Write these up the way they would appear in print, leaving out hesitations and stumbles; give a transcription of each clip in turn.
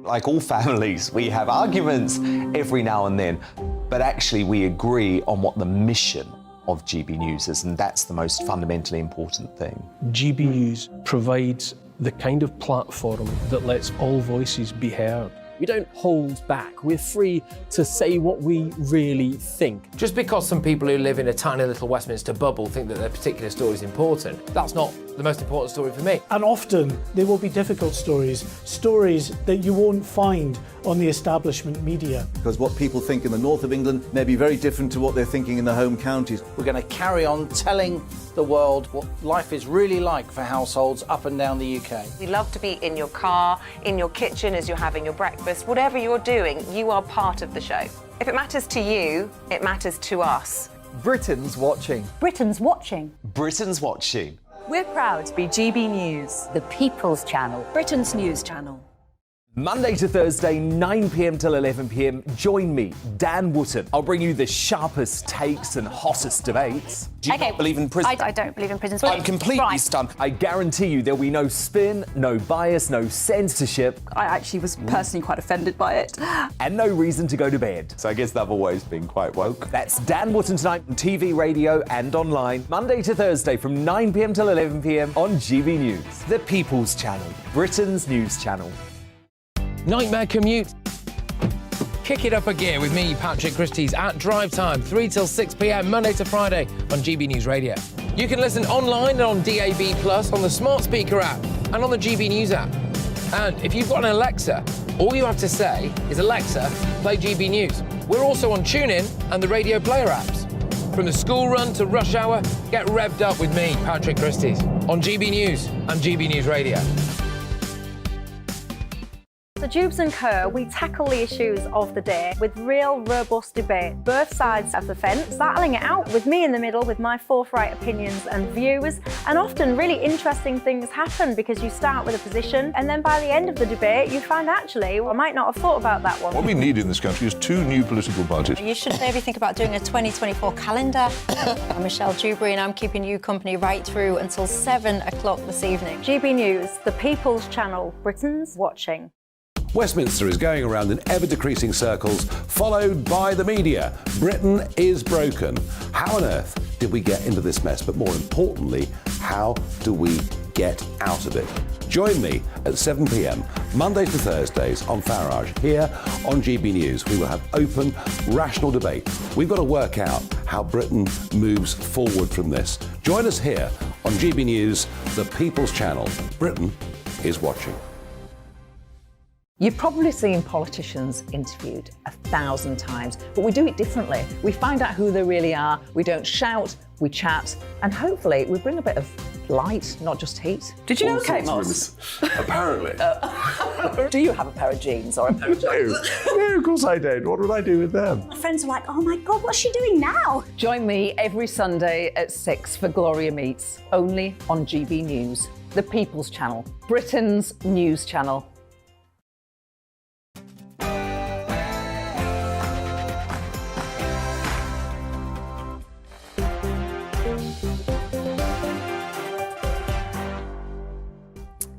Like all families, we have arguments every now and then, but actually we agree on what the mission of GB News is, and that's the most fundamentally important thing. GB News provides the kind of platform that lets all voices be heard. We don't hold back. We're free to say what we really think. Just because some people who live in a tiny little Westminster bubble think that their particular story is important, that's not the most important story for me. And often they will be difficult stories that you won't find on the establishment media. Because what people think in the north of England may be very different to what they're thinking in the home counties. We're going to carry on telling the world what life is really like for households up and down the UK. We love to be in your car, in your kitchen as you're having your breakfast. Whatever you're doing, you are part of the show. If it matters to you, it matters to us. Britain's watching. Britain's watching. Britain's watching. We're proud to be GB News, the People's Channel, Britain's news channel. Monday to Thursday, 9 p.m. till 11 p.m. Join me, Dan Wootton. I'll bring you the sharpest takes and hottest debates. Do you not believe in prison? I don't believe in prisons. I'm completely stunned. I guarantee you there'll be no spin, no bias, no censorship. I actually was personally quite offended by it. And no reason to go to bed. So I guess they've always been quite woke. That's Dan Wootton tonight on TV, radio and online. Monday to Thursday from 9 p.m. till 11 p.m. on GB News. The People's Channel, Britain's news channel. Nightmare commute. Kick it up a gear with me, Patrick Christie's, at drive time, 3 till 6 p.m, Monday to Friday on GB News Radio. You can listen online and on DAB+, on the smart speaker app and on the GB News app. And if you've got an Alexa, all you have to say is, Alexa, play GB News. We're also on TuneIn and the Radio Player apps. From the school run to rush hour, get revved up with me, Patrick Christie's, on GB News and GB News Radio. So Dewbs and Co, we tackle the issues of the day with real robust debate, both sides of the fence, battling it out with me in the middle with my forthright opinions and views. And often really interesting things happen because you start with a position and then by the end of the debate you find actually, well, I might not have thought about that one. What we need in this country is 2 new political parties. You should maybe think about doing a 2024 calendar. I'm Michelle Dewberry and I'm keeping you company right through until 7 o'clock this evening. GB News, the People's Channel, Britain's watching. Westminster is going around in ever-decreasing circles, followed by the media. Britain is broken. How on earth did we get into this mess? But more importantly, how do we get out of it? Join me at 7 p.m, Monday to Thursdays on Farage, here on GB News. We will have open, rational debate. We've got to work out how Britain moves forward from this. Join us here on GB News, the People's Channel. Britain is watching. You've probably seen politicians interviewed 1,000 times, but we do it differently. We find out who they really are, we don't shout, we chat, and hopefully we bring a bit of light, not just heat. Did you know Kate Moss? Apparently. Do you have a pair of jeans or a pair of jeans? No, of course I don't. What would I do with them? My friends are like, oh my God, what's she doing now? Join me every Sunday at 6 for Gloria Meets, only on GB News, the People's Channel, Britain's news channel.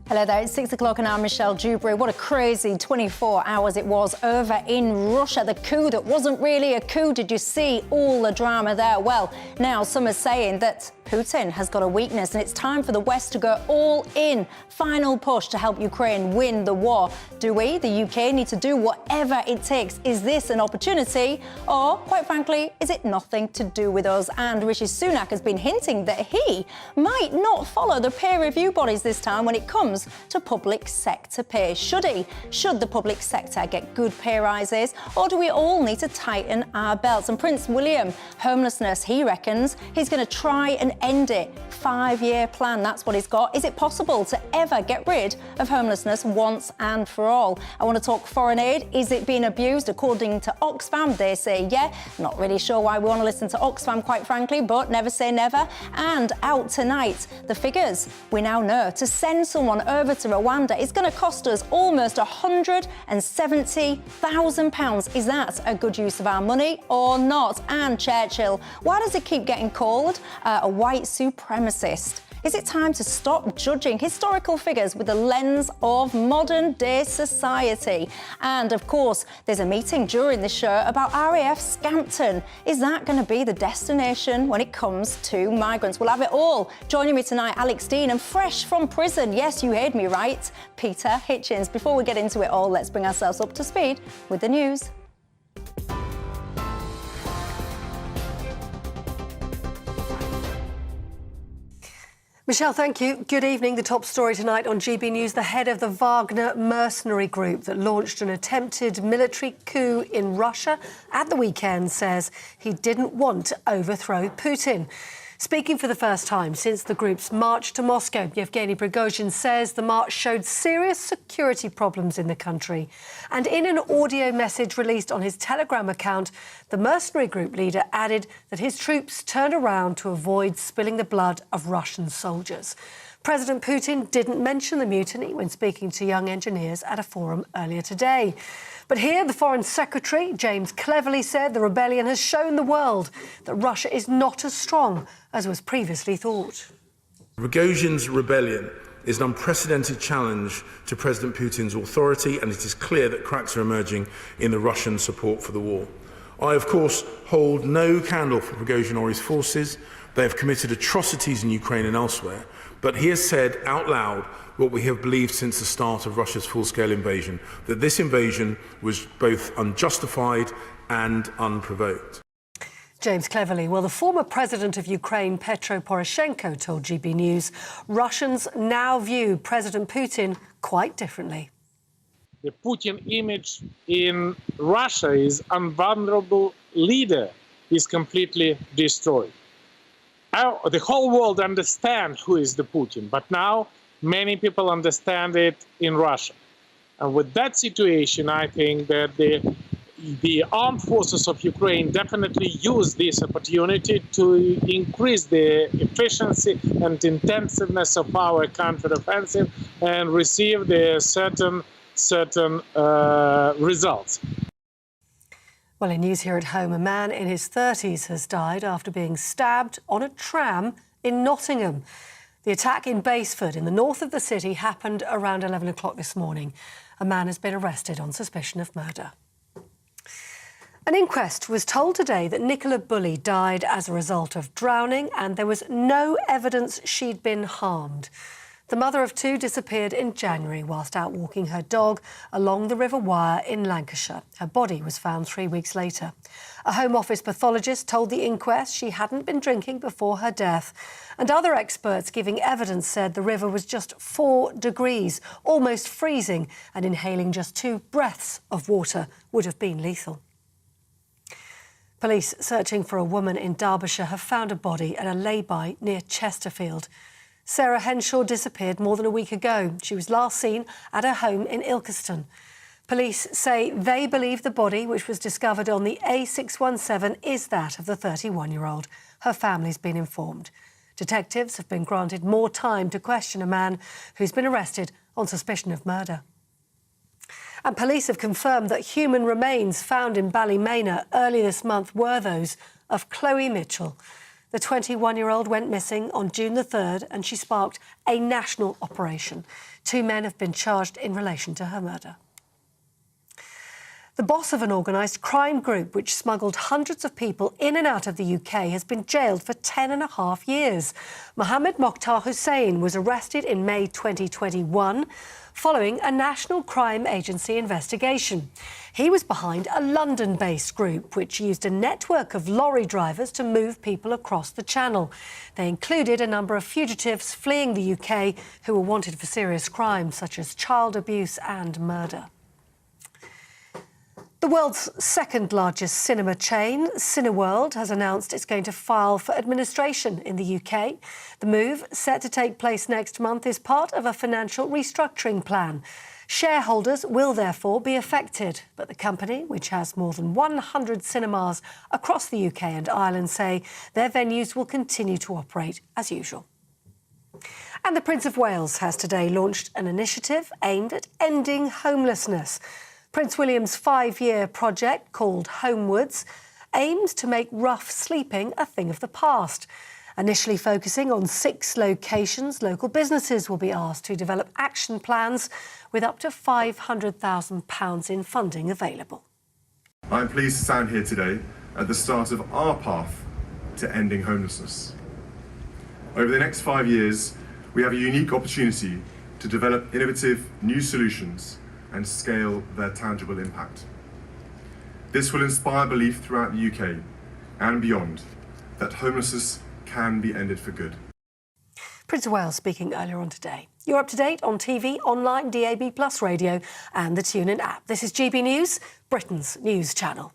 Hello there, it's 6 o'clock and I'm Michelle Dewberry. What a crazy 24 hours it was over in Russia. The coup that wasn't really a coup. Did you see all the drama there? Well, now some are saying that Putin has got a weakness and it's time for the West to go all in. Final push to help Ukraine win the war. Do we, the UK, need to do whatever it takes? Is this an opportunity? Or, quite frankly, is it nothing to do with us? And Rishi Sunak has been hinting that he might not follow the peer review bodies this time when it comes to public sector pay. Should he? Should the public sector get good pay rises? Or do we all need to tighten our belts? And Prince William, homelessness, he reckons he's going to try and end it. 5-year plan, that's what he's got. Is it possible to ever get rid of homelessness once and for all? I want to talk foreign aid. Is it being abused? According to Oxfam, they say yeah. Not really sure why we want to listen to Oxfam, quite frankly, but never say never. And out tonight, the figures we now know. To send someone over to Rwanda is going to cost us almost £170,000. Is that a good use of our money or not? And Churchill, why does it keep getting called a white supremacist? Is it time to stop judging historical figures with the lens of modern-day society? And, of course, there's a meeting during the show about RAF Scampton. Is that going to be the destination when it comes to migrants? We'll have it all. Joining me tonight, Alex Dean, and fresh from prison, yes, you heard me right, Peter Hitchens. Before we get into it all, let's bring ourselves up to speed with the news. Michelle, thank you. Good evening. The top story tonight on GB News. The head of the Wagner mercenary group that launched an attempted military coup in Russia at the weekend says he didn't want to overthrow Putin. Speaking for the first time since the group's march to Moscow, Yevgeny Prigozhin says the march showed serious security problems in the country. And in an audio message released on his Telegram account, the mercenary group leader added that his troops turned around to avoid spilling the blood of Russian soldiers. President Putin didn't mention the mutiny when speaking to young engineers at a forum earlier today. But here, the Foreign Secretary, James Cleverly, said the rebellion has shown the world that Russia is not as strong as was previously thought. Prigozhin's rebellion is an unprecedented challenge to President Putin's authority, and it is clear that cracks are emerging in the Russian support for the war. I, of course, hold no candle for Prigozhin or his forces. They have committed atrocities in Ukraine and elsewhere, but he has said out loud what we have believed since the start of Russia's full-scale invasion, that this invasion was both unjustified and unprovoked. James Cleverly. Well, the former president of Ukraine, Petro Poroshenko, told GB News Russians now view President Putin quite differently. The Putin image in Russia is unvulnerable leader is completely destroyed. The whole world understands who is the Putin, but now many people understand it in Russia. And with that situation, I think that the armed forces of Ukraine definitely use this opportunity to increase the efficiency and intensiveness of our counteroffensive and receive the certain results. Well, in news here at home, a man in his 30s has died after being stabbed on a tram in Nottingham. The attack in Basford, in the north of the city, happened around 11 o'clock this morning. A man has been arrested on suspicion of murder. An inquest was told today that Nicola Bulley died as a result of drowning, and there was no evidence she'd been harmed. The mother of two disappeared in January whilst out walking her dog along the River Wyre in Lancashire. Her body was found 3 weeks later. A Home Office pathologist told the inquest she hadn't been drinking before her death. And other experts giving evidence said the river was just 4 degrees, almost freezing, and inhaling just 2 breaths of water would have been lethal. Police searching for a woman in Derbyshire have found a body at a lay-by near Chesterfield. Sarah Henshaw disappeared more than a week ago. She was last seen at her home in Ilkeston. Police say they believe the body, which was discovered on the A617, is that of the 31-year-old. Her family's been informed. Detectives have been granted more time to question a man who's been arrested on suspicion of murder. And police have confirmed that human remains found in Ballymena early this month were those of Chloe Mitchell. The 21-year-old went missing on June the 3rd, and she sparked a national operation. 2 men have been charged in relation to her murder. The boss of an organised crime group which smuggled hundreds of people in and out of the UK has been jailed for 10.5 years. Mohammed Mokhtar Hussain was arrested in May 2021 following a National Crime Agency investigation. He was behind a London-based group which used a network of lorry drivers to move people across the Channel. They included a number of fugitives fleeing the UK who were wanted for serious crimes such as child abuse and murder. The world's second largest cinema chain, Cineworld, has announced it's going to file for administration in the UK. The move, set to take place next month, is part of a financial restructuring plan. Shareholders will therefore be affected, but the company, which has more than 100 cinemas across the UK and Ireland, say their venues will continue to operate as usual. And the Prince of Wales has today launched an initiative aimed at ending homelessness. Prince William's 5-year project, called Homewards, aims to make rough sleeping a thing of the past. Initially focusing on 6 locations, local businesses will be asked to develop action plans with up to £500,000 in funding available. I'm pleased to stand here today at the start of our path to ending homelessness. Over the next 5 years, we have a unique opportunity to develop innovative new solutions and scale their tangible impact. This will inspire belief throughout the UK and beyond that homelessness can be ended for good. Prince of Wales speaking earlier on today. You're up to date on TV, online, DAB+ radio and the TuneIn app. This is GB News, Britain's news channel.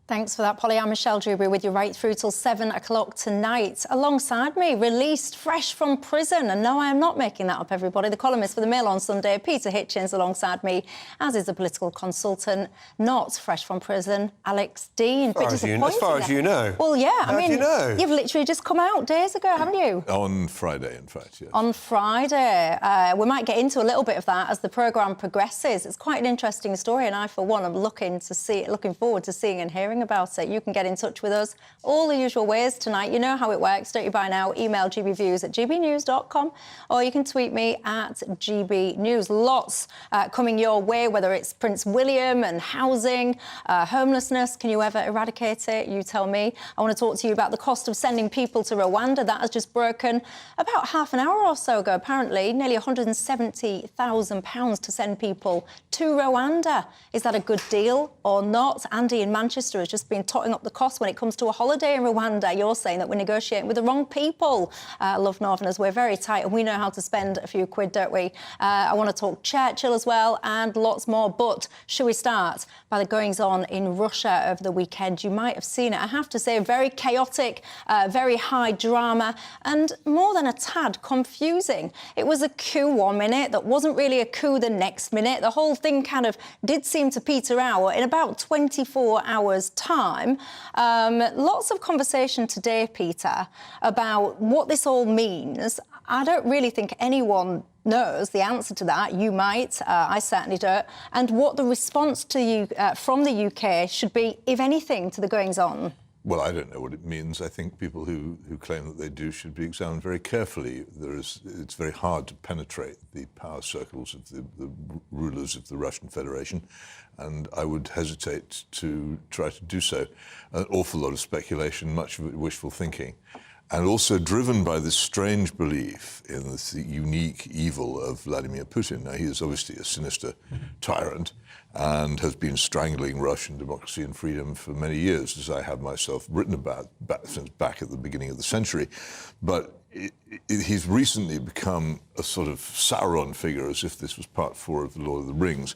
Thanks for that, Polly. I'm Michelle Dewberry with you right through till 7 o'clock tonight. Alongside me, released fresh from prison. And no, I am not making that up, everybody. The columnist for the Mail on Sunday, Peter Hitchens, alongside me, as is the political consultant, not fresh from prison, Alex Dean. As far as you know. Well, yeah, How do you know? You've literally just come out days ago, haven't you? On Friday, in fact, yes. On Friday. We might get into a little bit of that as the programme progresses. It's quite an interesting story, and I, for one, am looking forward to seeing and hearing about it. You can get in touch with us all the usual ways tonight. You know how it works, don't you, by now? Email gbviews@gbnews.com, or you can tweet me at gbnews. Lots coming your way, whether it's Prince William and housing, homelessness. Can you ever eradicate it? You tell me. I want to talk to you about the cost of sending people to Rwanda. That has just broken about half an hour or so ago, apparently. Nearly £170,000 to send people to Rwanda. Is that a good deal or not? Andy in Manchester has just been totting up the cost when it comes to a holiday in Rwanda. You're saying that we're negotiating with the wrong people. Love Northerners, we're very tight and we know how to spend a few quid, don't we? I want to talk Churchill as well and lots more. But should we start by the goings-on in Russia over the weekend? You might have seen it. I have to say, very chaotic, very high drama and more than a tad confusing. It was a coup 1 minute that wasn't really a coup the next minute. The whole thing kind of did seem to peter out in about 24 hours time. Lots of conversation today, Peter, about what this all means. I don't really think anyone knows the answer to that. You might, I certainly don't. And what the response to you from the UK should be, if anything, to the goings-on. Well, I don't know what it means. I think people who claim that they do should be examined very carefully. It's very hard to penetrate the power circles of the rulers of the Russian Federation, and I would hesitate to try to do so. An awful lot of speculation, much of it wishful thinking, and also driven by this strange belief in the unique evil of Vladimir Putin. Now, he is obviously a sinister tyrant and has been strangling Russian democracy and freedom for many years, as I have myself written about since back at the beginning of the century. But he's recently become a sort of Sauron figure, as if this was part 4 of the Lord of the Rings,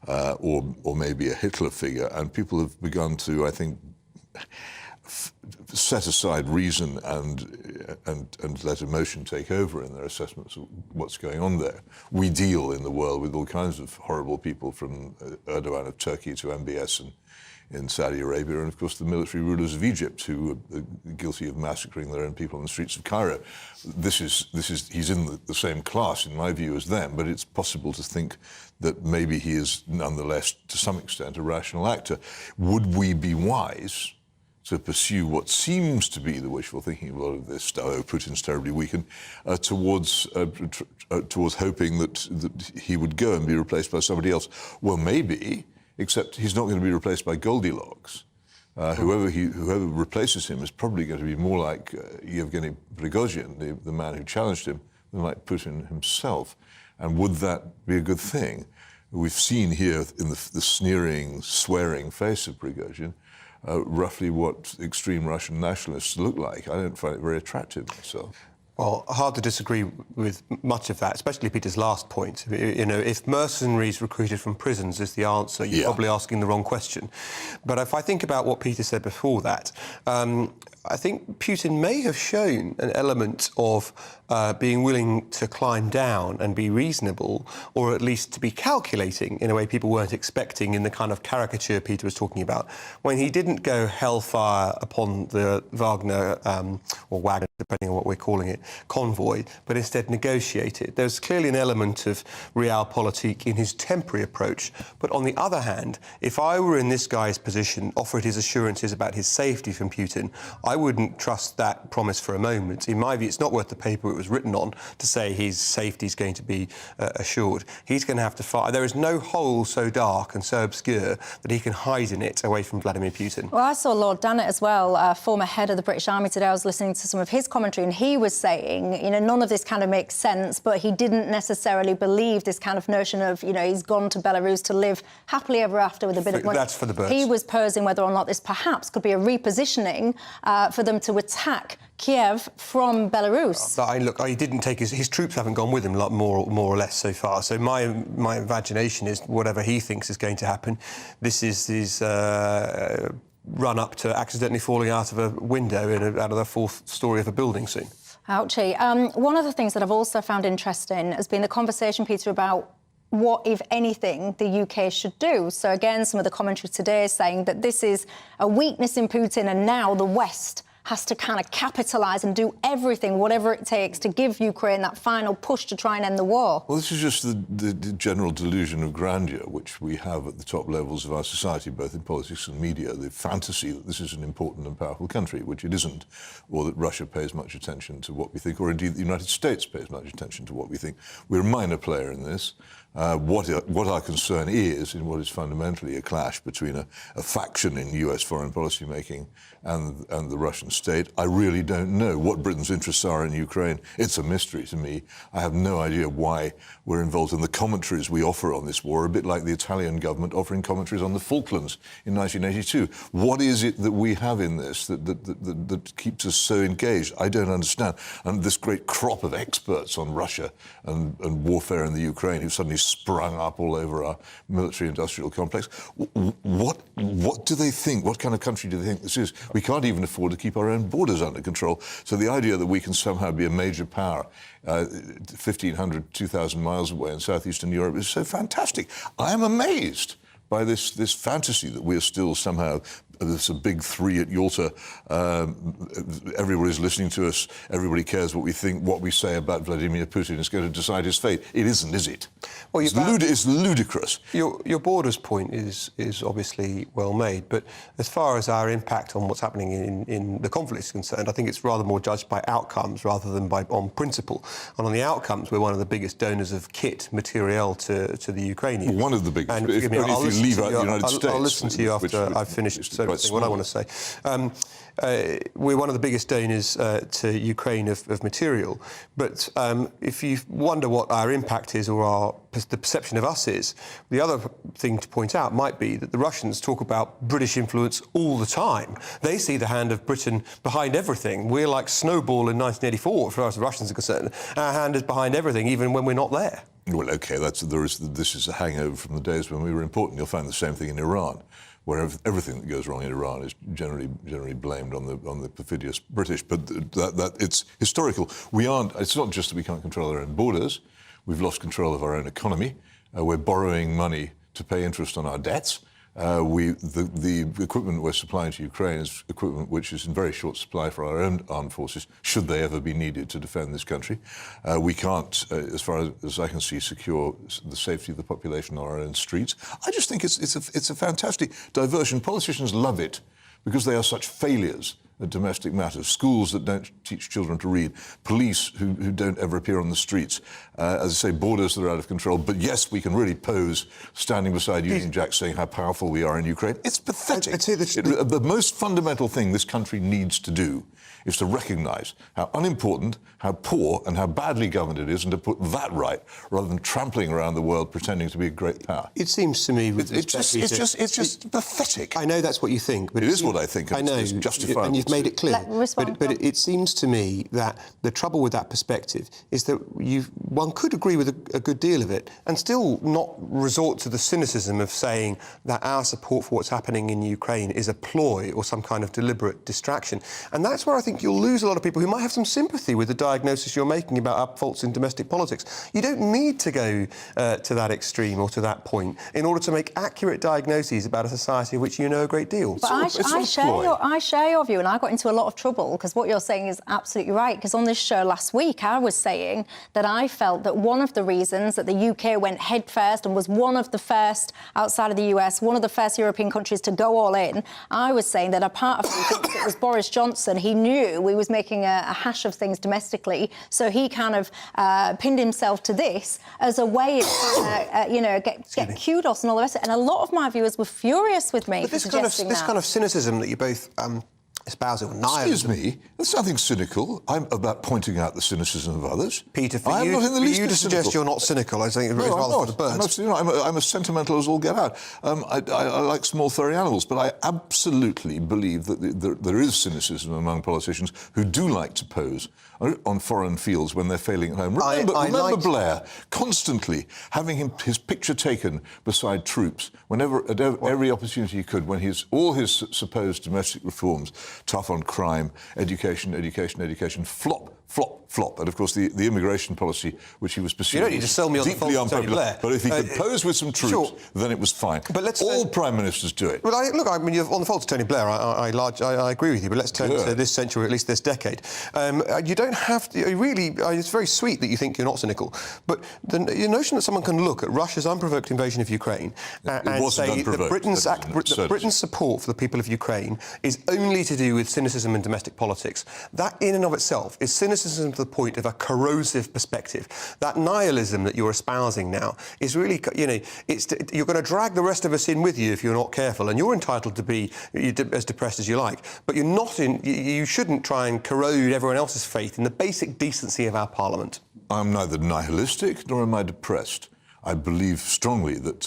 or maybe a Hitler figure. And people have begun to, I think, set aside reason and let emotion take over in their assessments of what's going on there. We deal in the world with all kinds of horrible people, from Erdogan of Turkey to MBS in Saudi Arabia, and of course the military rulers of Egypt, who are guilty of massacring their own people on the streets of Cairo. He's in the same class, in my view, as them, but it's possible to think that maybe he is nonetheless, to some extent, a rational actor. Would we be wise to pursue what seems to be the wishful thinking of a lot of this, oh, Putin's terribly weakened, towards hoping that he would go and be replaced by somebody else? Well, maybe, except he's not going to be replaced by Goldilocks. Whoever replaces him is probably going to be more like Yevgeny Prigozhin, the man who challenged him, than like Putin himself. And would that be a good thing? We've seen here in the sneering, swearing face of Prigozhin roughly what extreme Russian nationalists look like. I don't find it very attractive myself. Well, hard to disagree with much of that, especially Peter's last point. You know, if mercenaries recruited from prisons is the answer, you're probably asking the wrong question. But if I think about what Peter said before that, I think Putin may have shown an element of being willing to climb down and be reasonable, or at least to be calculating in a way people weren't expecting in the kind of caricature Peter was talking about, when he didn't go hellfire upon the Wagner, or Wagner, depending on what we're calling it, convoy, but instead negotiated. There's clearly an element of realpolitik in his temporary approach. But on the other hand, if I were in this guy's position, offered his assurances about his safety from Putin, I wouldn't trust that promise for a moment. In my view, it's not worth the paper it was written on to say his safety is going to be assured. He's going to have to fight. There is no hole so dark and so obscure that he can hide in it away from Vladimir Putin. Well, I saw Lord Dannett as well, former head of the British Army today. I was listening to some of his commentary, and he was saying, you know, none of this kind of makes sense, but he didn't necessarily believe this kind of notion of, you know, he's gone to Belarus to live happily ever after with a bit of money. That's for the birds. He was posing whether or not this perhaps could be a repositioning for them to attack Kiev from Belarus. Look, he didn't take his troops haven't gone with him, like, more or less so far. So my imagination is whatever he thinks is going to happen. This is his run up to accidentally falling out of a window out of the fourth story of a building soon. Ouchie. One of the things that I've also found interesting has been the conversation, Peter, about what, if anything, the UK should do. So, again, some of the commentary today is saying that this is a weakness in Putin, and now the West has to kind of capitalise and do everything, whatever it takes, to give Ukraine that final push to try and end the war. Well, this is just the general delusion of grandeur which we have at the top levels of our society, both in politics and media, the fantasy that this is an important and powerful country, which it isn't, or that Russia pays much attention to what we think, or indeed the United States pays much attention to what we think. We're a minor player in this. What our concern is, in what is fundamentally a clash between a faction in US foreign policy making and the Russian state, I really don't know what Britain's interests are in Ukraine. It's a mystery to me. I have no idea why we're involved in the commentaries we offer on this war, a bit like the Italian government offering commentaries on the Falklands in 1982. What is it that we have in this that keeps us so engaged? I don't understand. And this great crop of experts on Russia and warfare in the Ukraine who suddenly sprung up all over our military-industrial complex. What do they think? What kind of country do they think this is? We can't even afford to keep our own borders under control. So the idea that we can somehow be a major power 1,500, 2,000 miles away in southeastern Europe is so fantastic. I am amazed by this fantasy that we're still somehow There's a big three at Yalta. Everybody's listening to us. Everybody cares what we think, what we say about Vladimir Putin is going to decide his fate. It isn't, is it? Well, it's ludicrous. Your borders point is obviously well made, but as far as our impact on what's happening in the conflict is concerned, I think it's rather more judged by outcomes rather than on principle. And on the outcomes, we're one of the biggest donors of kit materiel to the Ukrainians. One of the biggest. And if you leave out the United States. I'll listen to you after I've finished what I want to say. We're one of the biggest donors to Ukraine of material, but if you wonder what our impact is or the perception of us is, the other thing to point out might be that the Russians talk about British influence all the time. They see the hand of Britain behind everything. We're like Snowball in 1984, as far as the Russians are concerned. Our hand is behind everything, even when we're not there. Well, OK, this is a hangover from the days when we were important. You'll find the same thing in Iran, where everything that goes wrong in Iran is generally blamed on the perfidious British. But that it's historical. It's not just that we can't control our own borders. We've lost control of our own economy. We're borrowing money to pay interest on our debts. The equipment we're supplying to Ukraine is equipment which is in very short supply for our own armed forces, should they ever be needed to defend this country. We can't, as far as I can see, secure the safety of the population on our own streets. I just think it's a fantastic diversion. Politicians love it because they are such failures at domestic matters. Schools that don't teach children to read, police who don't ever appear on the streets, as I say, borders that are out of control. But yes, we can really pose standing beside Union Jack saying how powerful we are in Ukraine. It's pathetic. The most fundamental thing this country needs to do is to recognise how unimportant, how poor and how badly governed it is, and to put that right, rather than trampling around the world pretending to be a great power. It seems to me... It's just pathetic. I know that's what you think. But it is what I think. I know. It's justifiable. And you've made it clear. But it seems to me that the trouble with that perspective is that one could agree with a good deal of it and still not resort to the cynicism of saying that our support for what's happening in Ukraine is a ploy or some kind of deliberate distraction. And that's where I think think you'll lose a lot of people who might have some sympathy with the diagnosis you're making about our faults in domestic politics. You don't need to go to that extreme or to that point in order to make accurate diagnoses about a society of which you know a great deal. But I share your view, and I got into a lot of trouble because what you're saying is absolutely right. Because on this show last week, I was saying that I felt that one of the reasons that the UK went headfirst and was one of the first outside of the US, one of the first European countries to go all in, I was saying that a part of me thinks it was Boris Johnson. He knew we was making a hash of things domestically, so he kind of pinned himself to this as a way of get kudos and all the rest of it. And a lot of my viewers were furious with me but for this kind of cynicism that you both espousing, or nihilism. Excuse me, there's nothing cynical. I'm about pointing out the cynicism of others. Peter, for you to suggest you're not cynical, I think it's rather for the birds. I'm absolutely not. I'm as sentimental as all get out. I like small furry animals, but I absolutely believe that there is cynicism among politicians who do like to pose on foreign fields when they're failing at home. Remember Blair constantly having his picture taken beside troops whenever, at every opportunity he could, when all his supposed domestic reforms, tough on crime, education, flop. And of course, the immigration policy which he was pursuing, you don't need to sell me on deeply unpopular. But if he could pose with some troops, then it was fine. But all prime ministers do it. Well, you're on the fault of Tony Blair. I agree with you. But let's turn to this century, or at least this decade. You don't have to. Really, it's very sweet that you think you're not cynical. But the notion that someone can look at Russia's unprovoked invasion of Ukraine and say that Britain's support for the people of Ukraine is only to do with cynicism and domestic politics, that in and of itself is cynicism to the point of a corrosive perspective. That nihilism that you're espousing now is really, you're going to drag the rest of us in with you if you're not careful, and you're entitled to be as depressed as you like, but you shouldn't try and corrode everyone else's faith in the basic decency of our Parliament. I'm neither nihilistic nor am I depressed. I believe strongly that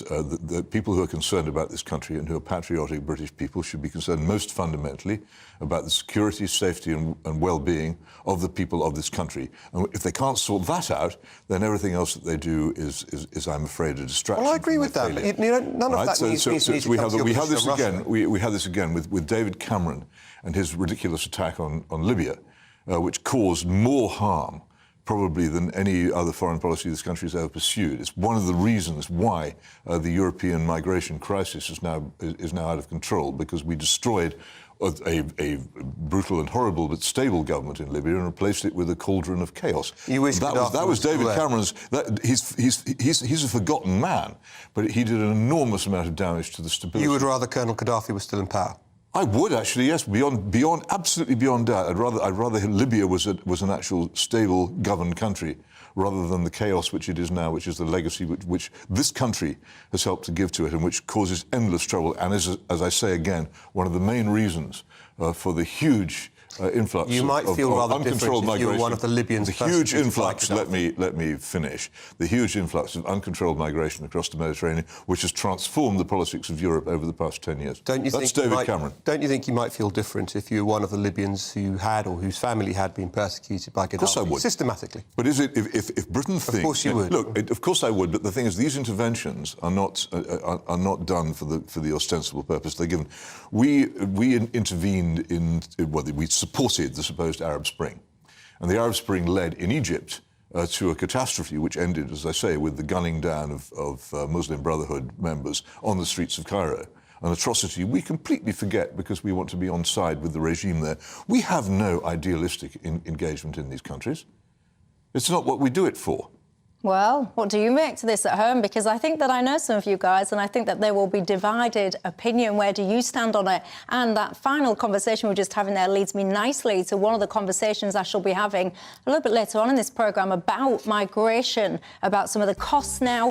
the people who are concerned about this country and who are patriotic British people should be concerned most fundamentally about the security, safety and well-being of the people of this country. And if they can't sort that out, then everything else that they do is I'm afraid, a distraction. Well, I agree with that, but none of that needs to come to your position on Russia. We have this again with David Cameron and his ridiculous attack on Libya, which caused more harm probably than any other foreign policy this country has ever pursued. It's one of the reasons why the European migration crisis is now out of control, because we destroyed a brutal and horrible but stable government in Libya and replaced it with a cauldron of chaos. That was David Cameron's. He's a forgotten man, but he did an enormous amount of damage to the stability. You would rather Colonel Gaddafi was still in power? I would actually, yes, absolutely beyond doubt. I'd rather Libya was an actual stable, governed country, rather than the chaos which it is now, which is the legacy which this country has helped to give to it, and which causes endless trouble, and is, as I say again, one of the main reasons for the huge influx you might of feel rather uncontrolled different if you were one of the Libyans. The huge influx, let me finish, the huge influx of uncontrolled migration across the Mediterranean, which has transformed the politics of Europe over the past 10 years. That's David Cameron. Don't you think you might feel different if you were one of the Libyans who had, or whose family had, been persecuted by Gaddafi? Of course I would. Systematically. But is it, if Britain thinks... Of course you would. Look, of course I would, but the thing is, these interventions are not done for the ostensible purpose they're given. We intervened we supported the supposed Arab Spring. And the Arab Spring led in Egypt to a catastrophe which ended, as I say, with the gunning down of Muslim Brotherhood members on the streets of Cairo. An atrocity we completely forget because we want to be on side with the regime there. We have no idealistic engagement in these countries. It's not what we do it for. Well, what do you make to this at home? Because I think that I know some of you guys, and I think that there will be divided opinion. Where do you stand on it? And that final conversation we're just having there leads me nicely to one of the conversations I shall be having a little bit later on in this programme about migration, about some of the costs now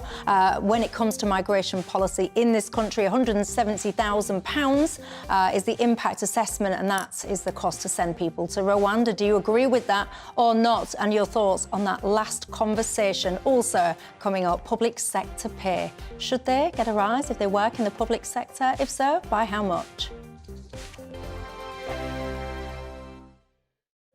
when it comes to migration policy in this country. £170,000 is the impact assessment, and that is the cost to send people to Rwanda. Do you agree with that or not? And your thoughts on that last conversation. Also coming up, public sector pay. Should they get a rise if they work in the public sector? If so, by how much?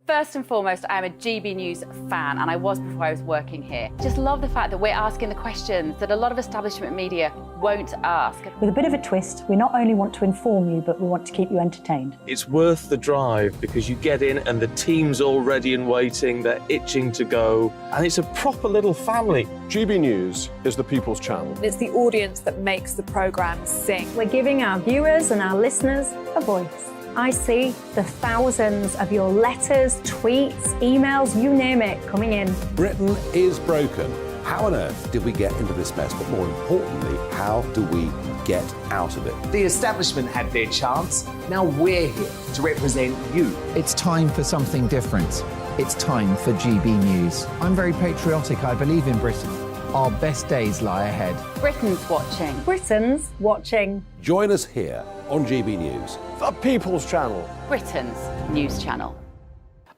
First and foremost, I'm a GB News fan, and I was before I was working here. Just love the fact that we're asking the questions that a lot of establishment media won't ask. With a bit of a twist, we not only want to inform you, but we want to keep you entertained. It's worth the drive because you get in and the team's all ready and waiting, they're itching to go, and it's a proper little family. GB News is the people's channel. It's the audience that makes the programme sing. We're giving our viewers and our listeners a voice. I see the thousands of your letters, tweets, emails, you name it, coming in. Britain is broken. How on earth did we get into this mess? But more importantly, how do we get out of it? The establishment had their chance. Now we're here to represent you. It's time for something different. It's time for GB News. I'm very patriotic. I believe in Britain. Our best days lie ahead. Britain's watching. Britain's watching. Join us here on GB News. The people's channel. Britain's news channel.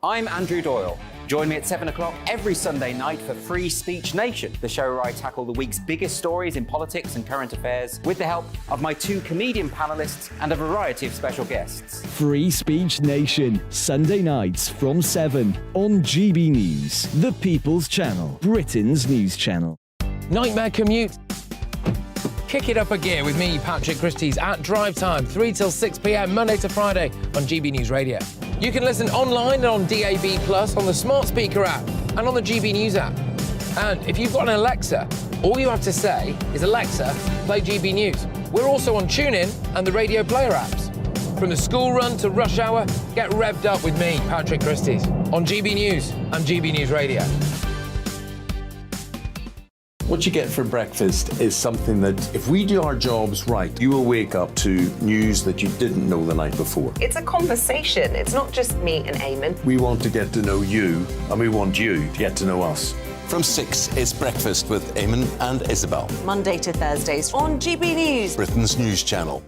I'm Andrew Doyle. Join me at 7 o'clock every Sunday night for Free Speech Nation, the show where I tackle the week's biggest stories in politics and current affairs with the help of my 2 comedian panellists and a variety of special guests. Free Speech Nation, Sunday nights from 7 on GB News, the people's channel, Britain's news channel. Nightmare commute? Kick it up a gear with me, Patrick Christie's, at Drive Time, 3 till 6 p.m, Monday to Friday on GB News Radio. You can listen online and on DAB+, on the smart speaker app, and on the GB News app. And if you've got an Alexa, all you have to say is, Alexa, play GB News. We're also on TuneIn and the Radio Player apps. From the school run to rush hour, get revved up with me, Patrick Christie's, on GB News and GB News Radio. What you get for breakfast is something that, if we do our jobs right, you will wake up to news that you didn't know the night before. It's a conversation. It's not just me and Eamon. We want to get to know you, and we want you to get to know us. From 6, it's Breakfast with Eamon and Isabel. Monday to Thursdays on GB News, Britain's news channel.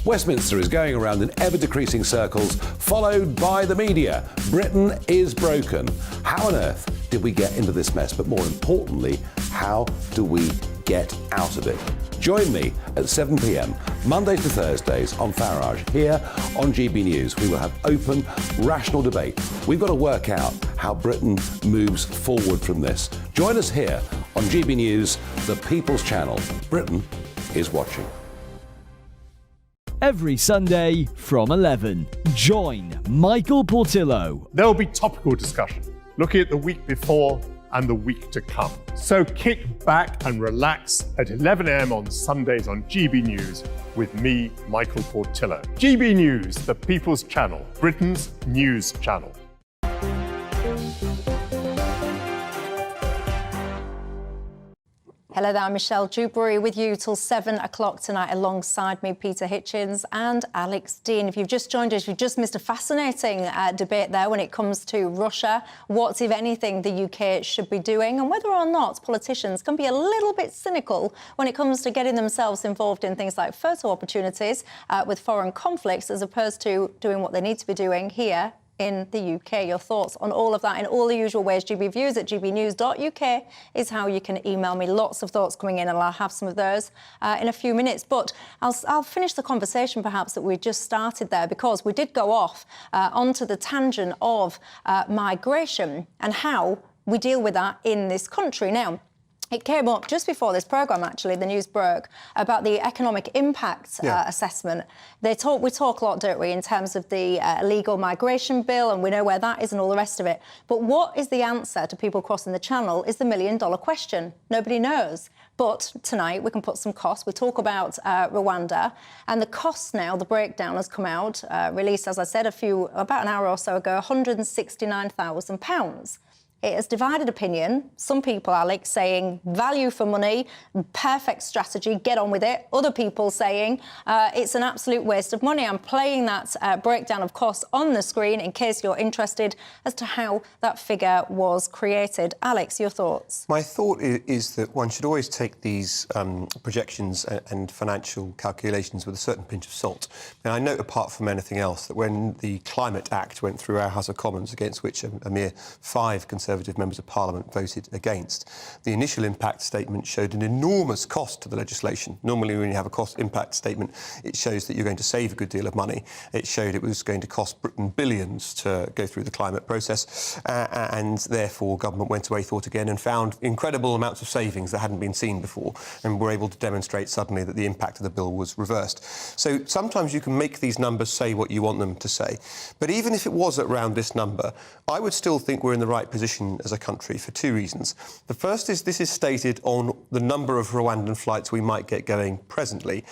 Westminster is going around in ever-decreasing circles, followed by the media. Britain is broken. How on earth did we get into this mess? But more importantly, how do we get out of it? Join me at 7 p.m, Mondays to Thursdays on Farage, here on GB News. We will have open, rational debate. We've got to work out how Britain moves forward from this. Join us here on GB News, the people's channel. Britain is watching. Every Sunday from 11, join Michael Portillo. There will be topical discussion, looking at the week before and the week to come. So kick back and relax at 11 a.m. on Sundays on GB News with me, Michael Portillo. GB News, the people's channel, Britain's news channel. Hello there, I'm Michelle Dewberry with you till 7 o'clock tonight. Alongside me, Peter Hitchens and Alex Dean. If you've just joined us, you've just missed a fascinating debate there when it comes to Russia, what, if anything, the UK should be doing, and whether or not politicians can be a little bit cynical when it comes to getting themselves involved in things like photo opportunities with foreign conflicts, as opposed to doing what they need to be doing here in the UK. Your thoughts on all of that in all the usual ways. GBviews at gbnews.uk is how you can email me. Lots of thoughts coming in, and I'll have some of those in a few minutes. But I'll finish the conversation perhaps that we just started there, because we did go off onto the tangent of migration and how we deal with that in this country. Now, it came up just before this programme, actually, the news broke, about the economic impact assessment. We talk a lot, don't we, in terms of the illegal migration bill, and we know where that is and all the rest of it. But what is the answer to people crossing the channel is the million-dollar question. Nobody knows. But tonight we can put some costs. We talk about Rwanda, and the costs now, the breakdown has come out, released, as I said, about an hour or so ago, £169,000. It has divided opinion. Some people, Alex, saying value for money, perfect strategy, get on with it. Other people saying it's an absolute waste of money. I'm playing that breakdown of costs on the screen in case you're interested as to how that figure was created. Alex, your thoughts? My thought is that one should always take these projections and financial calculations with a certain pinch of salt. And I note, apart from anything else, that when the Climate Act went through our House of Commons, against which a mere 5 Conservative Conservative members of Parliament voted against. The initial impact statement showed an enormous cost to the legislation. Normally, when you have a cost impact statement, it shows that you're going to save a good deal of money. It showed it was going to cost Britain billions to go through the climate process, and therefore government went away, thought again, and found incredible amounts of savings that hadn't been seen before, and were able to demonstrate suddenly that the impact of the bill was reversed. So sometimes you can make these numbers say what you want them to say. But even if it was around this number, I would still think we're in the right position as a country for two reasons. The first is this is stated on the number of Rwandan flights we might get going presently.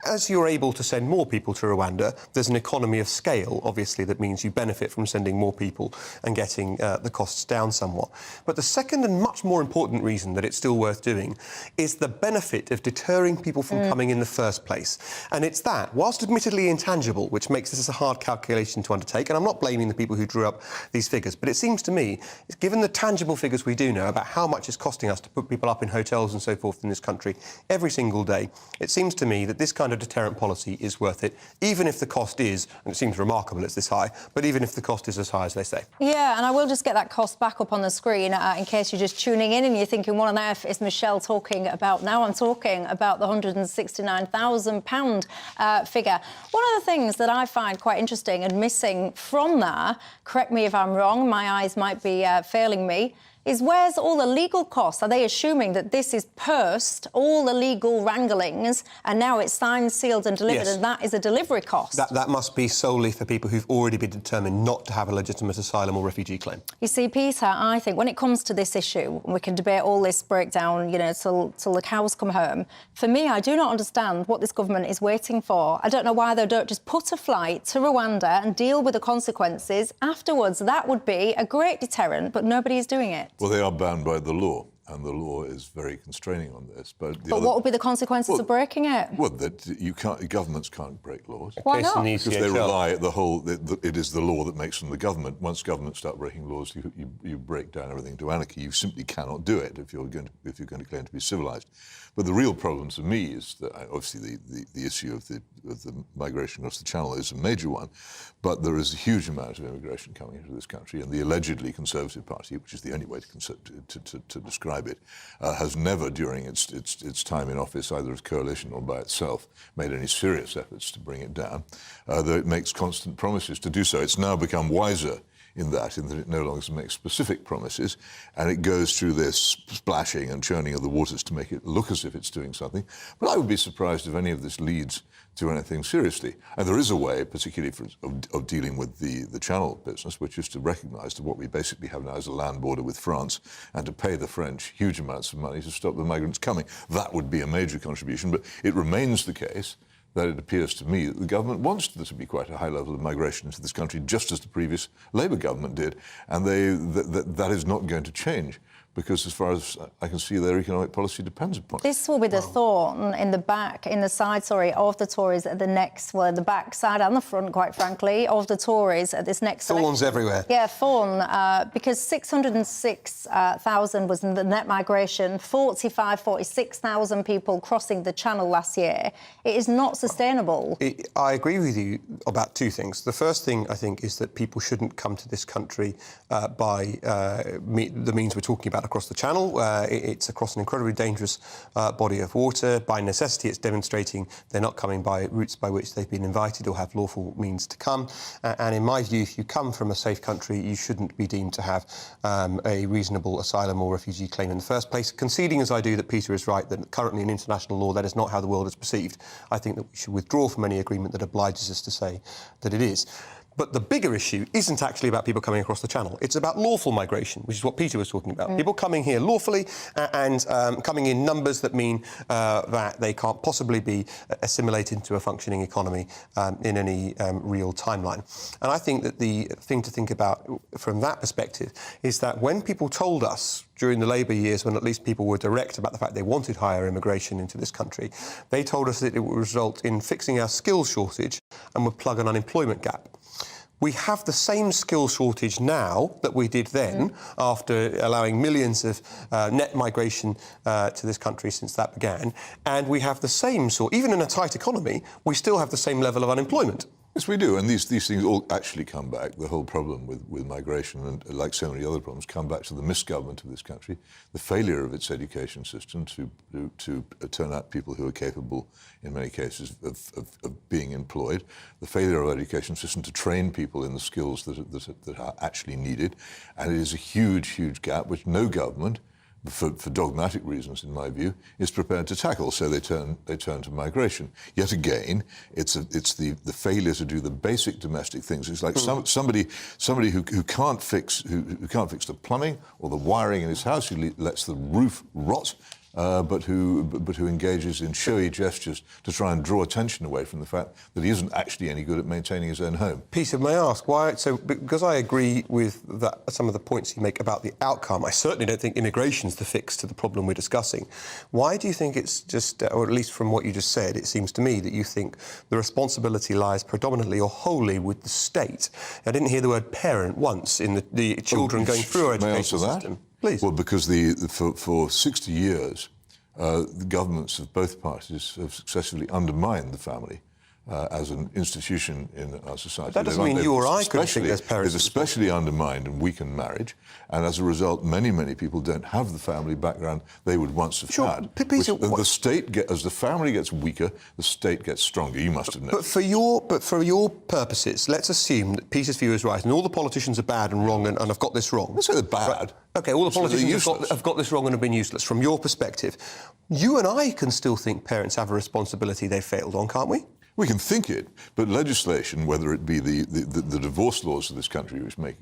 As you're able to send more people to Rwanda, there's an economy of scale, obviously, that means you benefit from sending more people and getting the costs down somewhat. But the second and much more important reason that it's still worth doing is the benefit of deterring people from coming in the first place. And it's that, whilst admittedly intangible, which makes this a hard calculation to undertake, and I'm not blaming the people who drew up these figures, but it seems to me, given the tangible figures we do know about how much it's costing us to put people up in hotels and so forth in this country every single day, it seems to me that this kind of deterrent policy is worth it, even if the cost is, and it seems remarkable it's this high, but even if the cost is as high as they say. Yeah, and I will just get that cost back up on the screen in case you're just tuning in and you're thinking, what on earth is Michelle talking about now? I'm talking about the £169,000 figure. One of the things that I find quite interesting and missing from that, correct me if I'm wrong, my eyes might be failing me, is where's all the legal costs? Are they assuming that this is pursed, all the legal wranglings, and now it's signed, sealed and delivered, Yes. and that is a delivery cost? That must be solely for people who've already been determined not to have a legitimate asylum or refugee claim. You see, Peter, I think when it comes to this issue, and we can debate all this breakdown, you know, till the cows come home, for me, I do not understand what this government is waiting for. I don't know why they don't just put a flight to Rwanda and deal with the consequences afterwards. That would be a great deterrent, but nobody is doing it. Well, they are bound by the law, and the law is very constraining on this. But what would be the consequences of breaking it? Well, that you can't. Governments can't break laws. Why not? Because they rely it is the law that makes them the government. Once governments start breaking laws, you break down everything to anarchy. You simply cannot do it if you're going to claim to be civilized. But the real problem to me is that obviously the issue of the migration across the Channel is a major one, but there is a huge amount of immigration coming into this country, and the allegedly Conservative Party, which is the only way to describe it, has never during its time in office, either as coalition or by itself, made any serious efforts to bring it down, though it makes constant promises to do so. It's now become wiser in that it no longer makes specific promises, and it goes through this splashing and churning of the waters to make it look as if it's doing something. But I would be surprised if any of this leads to anything seriously. And there is a way, particularly of dealing with the Channel business, which is to recognise that what we basically have now is a land border with France, and to pay the French huge amounts of money to stop the migrants coming. That would be a major contribution, but it remains the case that it appears to me that the government wants there to be quite a high level of migration into this country, just as the previous Labour government did, and that is not going to change, because as far as I can see, their economic policy depends upon it. This will be the thorn in the side of the Tories at the next, well, the back side and the front, quite frankly, of the Tories at this next election. Thorns everywhere. Yeah, thorn, because 606,000 was the net migration, 46,000 people crossing the Channel last year. It is not sustainable. I agree with you about two things. The first thing, I think, is that people shouldn't come to this country by the means we're talking about across the Channel. It's across an incredibly dangerous body of water. By necessity, it's demonstrating they're not coming by routes by which they've been invited or have lawful means to come. And in my view, if you come from a safe country, you shouldn't be deemed to have a reasonable asylum or refugee claim in the first place. Conceding, as I do, that Peter is right, that currently in international law, that is not how the world is perceived. I think that we should withdraw from any agreement that obliges us to say that it is. But the bigger issue isn't actually about people coming across the Channel. It's about lawful migration, which is what Peter was talking about. People coming here lawfully and coming in numbers that mean that they can't possibly be assimilated into a functioning economy in any real timeline. And I think that the thing to think about from that perspective is that when people told us during the Labour years, when at least people were direct about the fact they wanted higher immigration into this country, they told us that it would result in fixing our skills shortage and would plug an unemployment gap. We have the same skill shortage now that we did then, after allowing millions of net migration to this country since that began, and we have the same sort, even in a tight economy, we still have the same level of unemployment. Yes, we do, and these things all actually come back. The whole problem with migration, and like so many other problems, come back to the misgovernment of this country, the failure of its education system to turn out people who are capable, in many cases, of being employed, the failure of our education system to train people in the skills that are actually needed, and it is a huge, huge gap which no government, for dogmatic reasons, in my view, is prepared to tackle. So they turn to migration. Yet again, it's the failure to do the basic domestic things. It's like somebody who can't fix the plumbing or the wiring in his house, who lets the roof rot, but who engages in showy gestures to try and draw attention away from the fact that he isn't actually any good at maintaining his own home. Peter, may I ask why? So, because I agree with some of the points you make about the outcome, I certainly don't think immigration's the fix to the problem we're discussing. Why do you think it's just, or at least from what you just said, it seems to me that you think the responsibility lies predominantly or wholly with the state? I didn't hear the word parent once in the children going through our education system. Please. Well, because for 60 years, the governments of both parties have successfully undermined the family as an institution in our society. That doesn't mean you or I could think there's parents. They've especially undermined and weakened marriage, and as a result, many people don't have the family background they would once have had. Peter, As the family gets weaker, the state gets stronger. You must have known. But for your purposes, let's assume that Peter's view is right, and all the politicians are bad and wrong, and have got this wrong. Let's say they're bad. Right. OK, all the politicians have got this wrong and have been useless. From your perspective, you and I can still think parents have a responsibility they failed on, can't we? We can think it, but legislation, whether it be the divorce laws of this country, which make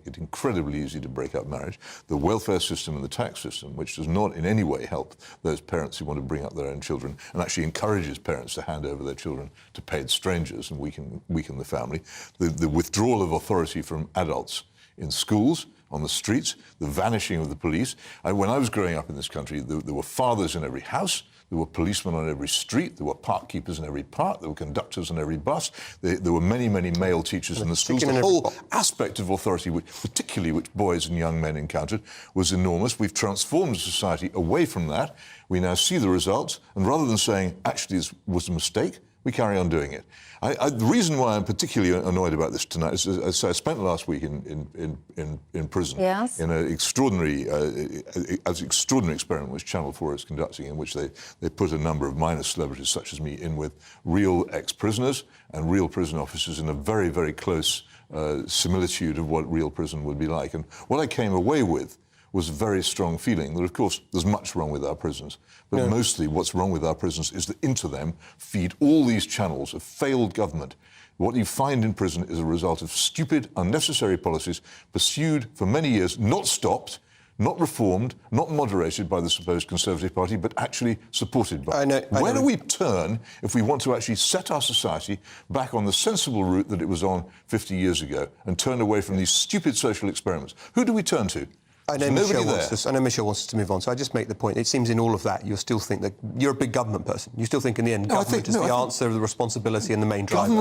it incredibly easy to break up marriage, the welfare system and the tax system, which does not in any way help those parents who want to bring up their own children, and actually encourages parents to hand over their children to paid strangers and weaken the family, the withdrawal of authority from adults in schools, on the streets, the vanishing of the police. When I was growing up in this country, there were fathers in every house, there were policemen on every street, there were park keepers in every park, there were conductors on every bus, there were many male teachers in the schools. The whole aspect of authority, particularly which boys and young men encountered, was enormous. We've transformed society away from that. We now see the results, and rather than saying, actually, this was a mistake, we carry on doing it. The reason why I'm particularly annoyed about this tonight is, as I spent last week in prison, yes, in an extraordinary experiment which Channel 4 is conducting, in which they put a number of minor celebrities such as me in with real ex-prisoners and real prison officers in a very, very close similitude of what real prison would be like. And what I came away with was a very strong feeling that, of course, there's much wrong with our prisons, but mostly what's wrong with our prisons is that into them feed all these channels of failed government. What you find in prison is a result of stupid, unnecessary policies pursued for many years, not stopped, not reformed, not moderated by the supposed Conservative Party, but actually supported by. Where do we turn if we want to actually set our society back on the sensible route that it was on 50 years ago and turn away from these stupid social experiments? Who do we turn to? I know Michelle wants us to move on, so I just make the point. It seems in all of that you still think that you're a big government person. You still think in the end government is the answer, the responsibility and the main driver.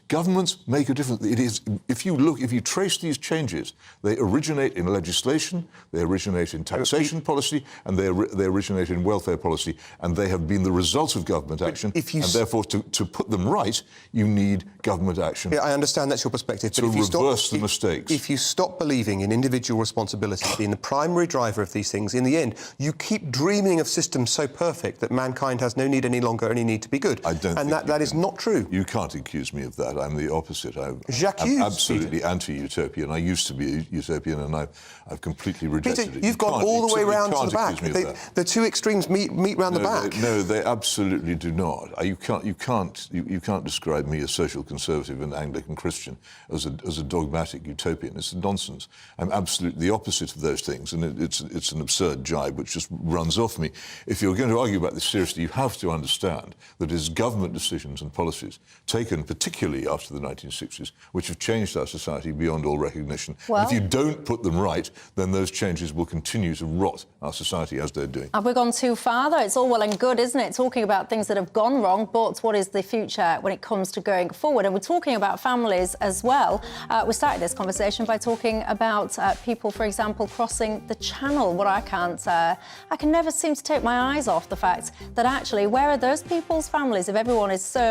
Governments make a difference. It is, if you trace these changes, they originate in legislation, they originate in taxation policy, and they originate in welfare policy, and they have been the result of government action. And therefore, to put them right, you need government action. Yeah, I understand that's your perspective. To reverse the mistakes. If you stop believing in individual responsibility being the primary driver of these things, in the end, you keep dreaming of systems so perfect that mankind has no need any longer, only need to be good. I don't and think that is not true. You can't accuse me of that. I'm the opposite. I'm absolutely anti-utopian. I used to be utopian, and I've completely rejected Peter, it. You've gone all the way round to the back. The two extremes meet round the back. No, they absolutely do not. You can't describe me as social conservative and Anglican Christian as a dogmatic utopian. It's nonsense. I'm absolutely the opposite of those things, and it's an absurd jibe which just runs off me. If you're going to argue about this seriously, you have to understand that it's government decisions and policies taken particularly after the 1960s which have changed our society beyond all recognition. Well, and if you don't put them right, then those changes will continue to rot our society as they're doing. Have we gone too far, though? It's all well and good, isn't it, talking about things that have gone wrong, but what is the future when it comes to going forward? And we're talking about families as well. We started this conversation by talking about people, for example, crossing crossing the channel. What I can never seem to take my eyes off the fact that actually, where are those people's families if everyone is so,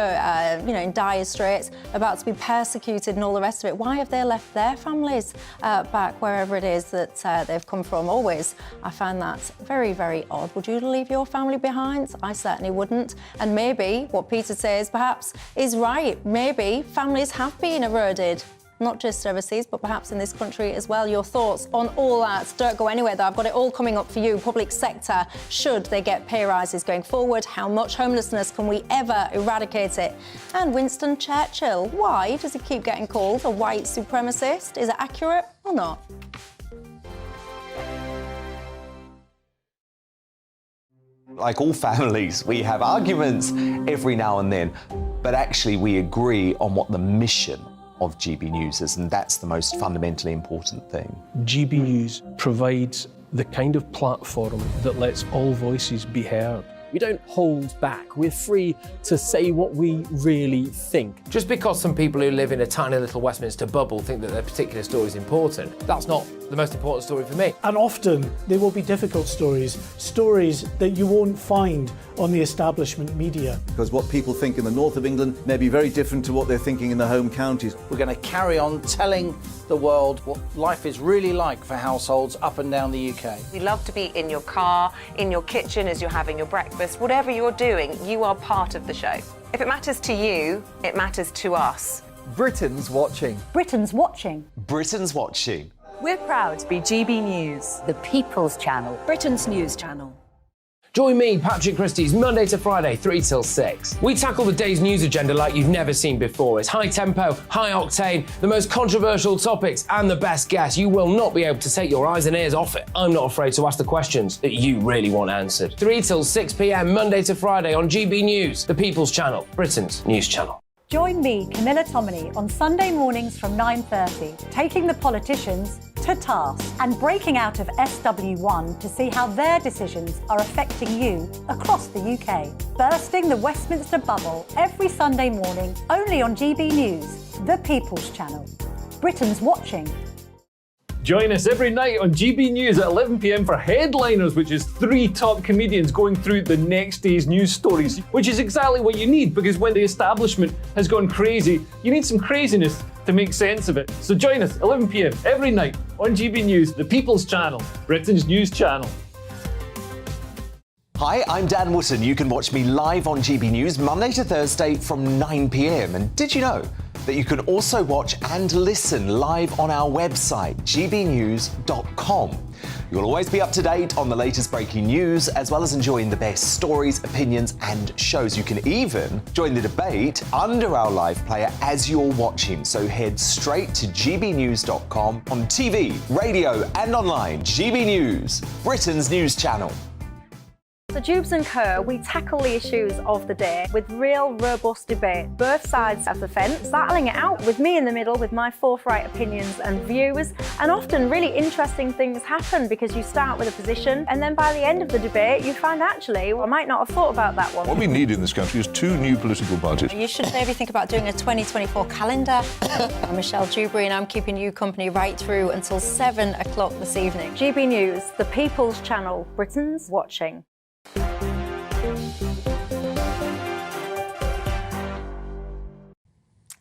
in dire straits, about to be persecuted and all the rest of it? Why have they left their families back wherever it is that they've come from? Always, I find that very, very odd. Would you leave your family behind? I certainly wouldn't. And maybe what Peter says perhaps is right. Maybe families have been eroded, not just overseas, but perhaps in this country as well. Your thoughts on all that. Don't go anywhere, though. I've got it all coming up for you. Public sector, should they get pay rises going forward? How much homelessness can we ever eradicate it? And Winston Churchill, why does he keep getting called a white supremacist? Is it accurate or not? Like all families, we have arguments every now and then, but actually we agree on what the mission of GB News is, and that's the most fundamentally important thing. GB News provides the kind of platform that lets all voices be heard. We don't hold back. We're free to say what we really think. Just because some people who live in a tiny little Westminster bubble think that their particular story is important, that's not the most important story for me. And often there will be difficult stories that you won't find on the establishment media. Because what people think in the north of England may be very different to what they're thinking in the home counties. We're going to carry on telling the world what life is really like for households up and down the UK. We love to be in your car, in your kitchen as you're having your breakfast. Whatever you're doing, you are part of the show. If it matters to you, it matters to us. Britain's watching. Britain's watching. Britain's watching. We're proud to be GB News, the People's Channel, Britain's news channel. Join me, Patrick Christie's, Monday to Friday, 3 till 6. We tackle the day's news agenda like you've never seen before. It's high tempo, high octane, the most controversial topics, and the best guests. You will not be able to take your eyes and ears off it. I'm not afraid to ask the questions that you really want answered. 3 till 6 p.m, Monday to Friday on GB News, the People's Channel, Britain's news channel. Join me, Camilla Tominey, on Sunday mornings from 9:30, taking the politicians to task and breaking out of SW1 to see how their decisions are affecting you across the UK. Bursting the Westminster bubble every Sunday morning, only on GB News, the People's Channel. Britain's watching. Join us every night on GB News at 11 p.m. for Headliners, which is 3 top comedians going through the next day's news stories, which is exactly what you need, because when the establishment has gone crazy, you need some craziness to make sense of it. So join us 11 p.m. every night on GB News, the People's Channel, Britain's news channel. Hi, I'm Dan Wootton. You can watch me live on GB News Monday to Thursday from 9 p.m. And did you know that you can also watch and listen live on our website, gbnews.com. You'll always be up to date on the latest breaking news, as well as enjoying the best stories, opinions, and shows. You can even join the debate under our live player as you're watching. So head straight to gbnews.com on TV, radio, and online. GB News, Britain's news channel. So Dewbs and Co, we tackle the issues of the day with real robust debate, both sides of the fence, battling it out with me in the middle with my forthright opinions and views. And often really interesting things happen because you start with a position and then by the end of the debate you find actually, well, I might not have thought about that one. What we need in this country is 2 new political parties. You should maybe think about doing a 2024 calendar. I'm Michelle Dewberry and I'm keeping you company right through until 7 o'clock this evening. GB News, the People's Channel, Britain's watching.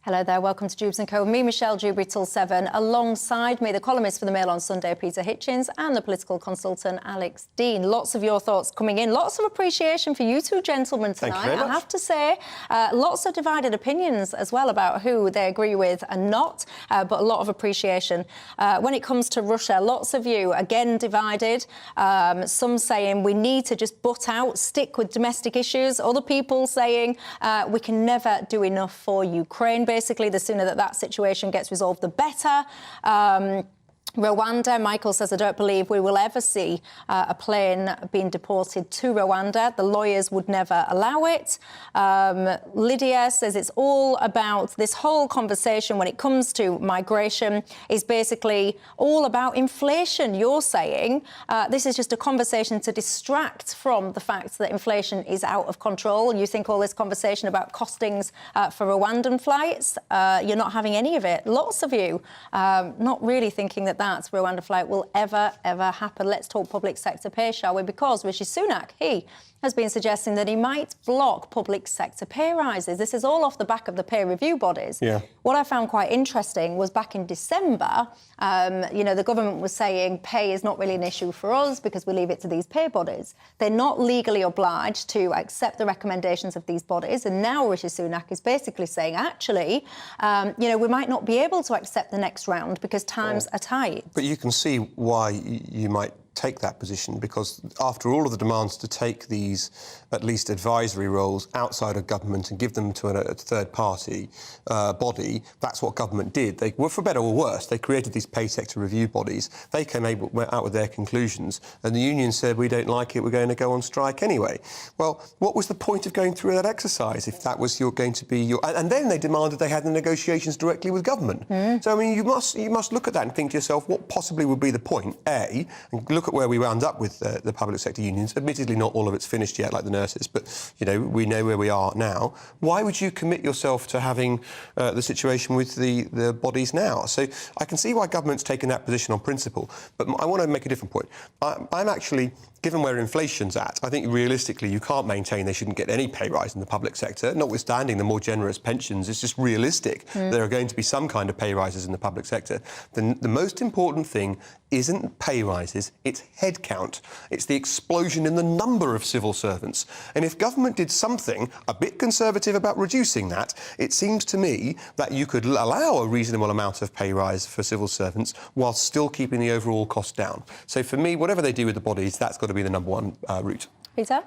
Hello there, welcome to Dewbs & Co. Me, Michelle Dewberry, till 7. Alongside me, the columnist for the Mail on Sunday, Peter Hitchens, and the political consultant, Alex Dean. Lots of your thoughts coming in. Lots of appreciation for you two gentlemen tonight. Thank you very much. I have to say, lots of divided opinions as well about who they agree with and not, but a lot of appreciation. When it comes to Russia, lots of you, again, divided. Some saying we need to just butt out, stick with domestic issues. Other people saying we can never do enough for Ukraine. Basically, the sooner that situation gets resolved, the better. Rwanda, Michael says, I don't believe we will ever see a plane being deported to Rwanda. The lawyers would never allow it. Lydia says it's all about this whole conversation when it comes to migration is basically all about inflation. You're saying this is just a conversation to distract from the fact that inflation is out of control. You think all this conversation about costings for Rwandan flights, you're not having any of it. Lots of you not really thinking that that Rwanda flight will ever happen. Let's talk public sector pay, shall we? Because Rishi Sunak, he has been suggesting that he might block public sector pay rises. This is all off the back of the pay review bodies. Yeah. What I found quite interesting was back in December, the government was saying pay is not really an issue for us because we leave it to these pay bodies. They're not legally obliged to accept the recommendations of these bodies. And now Rishi Sunak is basically saying, actually, we might not be able to accept the next round because times are tight. But you can see why you might take that position, because after all of the demands to take these at least advisory roles outside of government and give them to a third-party body, that's what government did. They were, for better or worse, they created these pay sector review bodies. They went out with their conclusions, and the union said, we don't like it, we're going to go on strike anyway. Well, what was the point of going through that exercise if that was going to be your... And then they demanded they had the negotiations directly with government. So, I mean, you must look at that and think to yourself, what possibly would be the point, A, and look at where we wound up with the public sector unions. Admittedly, not all of it's finished yet, like the nurses, but, we know where we are now. Why would you commit yourself to having the situation with the bodies now? So I can see why government's taken that position on principle, but I want to make a different point. I'm actually... Given where inflation's at, I think realistically you can't maintain they shouldn't get any pay rise in the public sector, notwithstanding the more generous pensions. It's just realistic. There are going to be some kind of pay rises in the public sector. The most important thing isn't pay rises, it's headcount. It's the explosion in the number of civil servants. And if government did something a bit conservative about reducing that, it seems to me that you could allow a reasonable amount of pay rise for civil servants while still keeping the overall cost down. So for me, whatever they do with the bodies, that's got to be the number one route. Peter?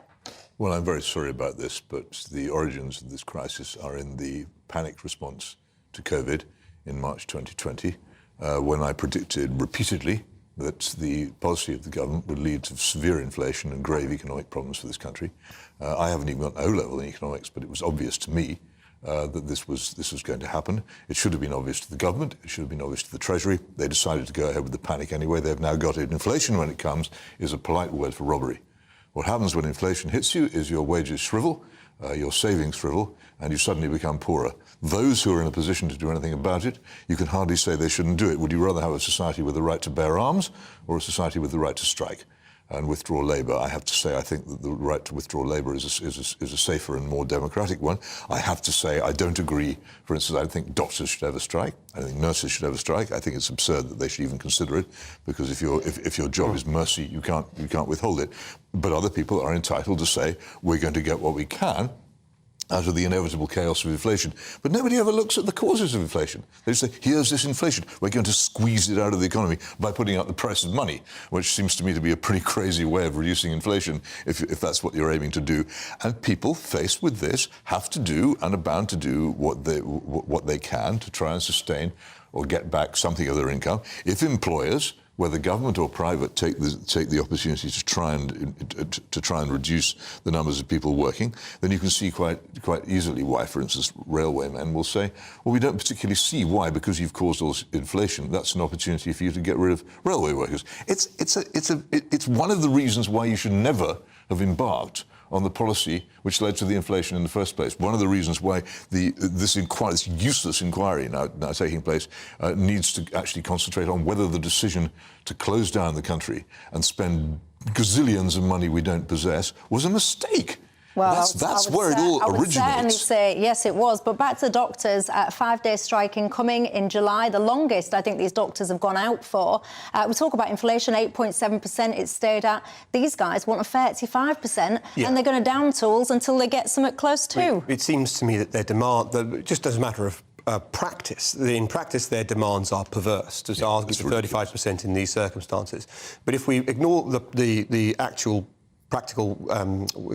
Well, I'm very sorry about this, but the origins of this crisis are in the panicked response to COVID in March 2020, when I predicted repeatedly that the policy of the government would lead to severe inflation and grave economic problems for this country. I haven't even got an O-level in economics, but it was obvious to me that this was going to happen. It should have been obvious to the government. It should have been obvious to the Treasury. They decided to go ahead with the panic anyway. They've now got it. Inflation, when it comes, is a polite word for robbery. What happens when inflation hits you is your wages shrivel, your savings shrivel, and you suddenly become poorer. Those who are in a position to do anything about it, you can hardly say they shouldn't do it. Would you rather have a society with the right to bear arms or a society with the right to strike and withdraw labour? I have to say I think that the right to withdraw labour is a safer and more democratic one. I have to say I don't agree. For instance, I don't think doctors should ever strike. I don't think nurses should ever strike. I think it's absurd that they should even consider it, because if your job is mercy, you can't withhold it. But other people are entitled to say we're going to get what we can out of the inevitable chaos of inflation. But nobody ever looks at the causes of inflation. They just say, here's this inflation. We're going to squeeze it out of the economy by putting up the price of money, which seems to me to be a pretty crazy way of reducing inflation, if that's what you're aiming to do. And people faced with this have to do and are bound to do what they can to try and sustain or get back something of their income. If employers, whether government or private, take the opportunity to try and reduce the numbers of people working, then you can see quite easily why, for instance, railwaymen will say, well, we don't particularly see why, because you've caused all this inflation. That's an opportunity for you to get rid of railway workers. It's one of the reasons why you should never have embarked on the policy which led to the inflation in the first place. One of the reasons why this useless inquiry now taking place needs to actually concentrate on whether the decision to close down the country and spend gazillions of money we don't possess was a mistake. Well, that's where it all originates. I would certainly say, yes, it was. But back to doctors, 5-day striking coming in July, the longest I think these doctors have gone out for. We talk about inflation, 8.7% it's stayed at. These guys want a 35%, and they're going to down tools until they get something close to. It seems to me that their demand, just as a matter of practice. In practice, their demands are perverse, to argue for 35% in these circumstances. But if we ignore the actual practical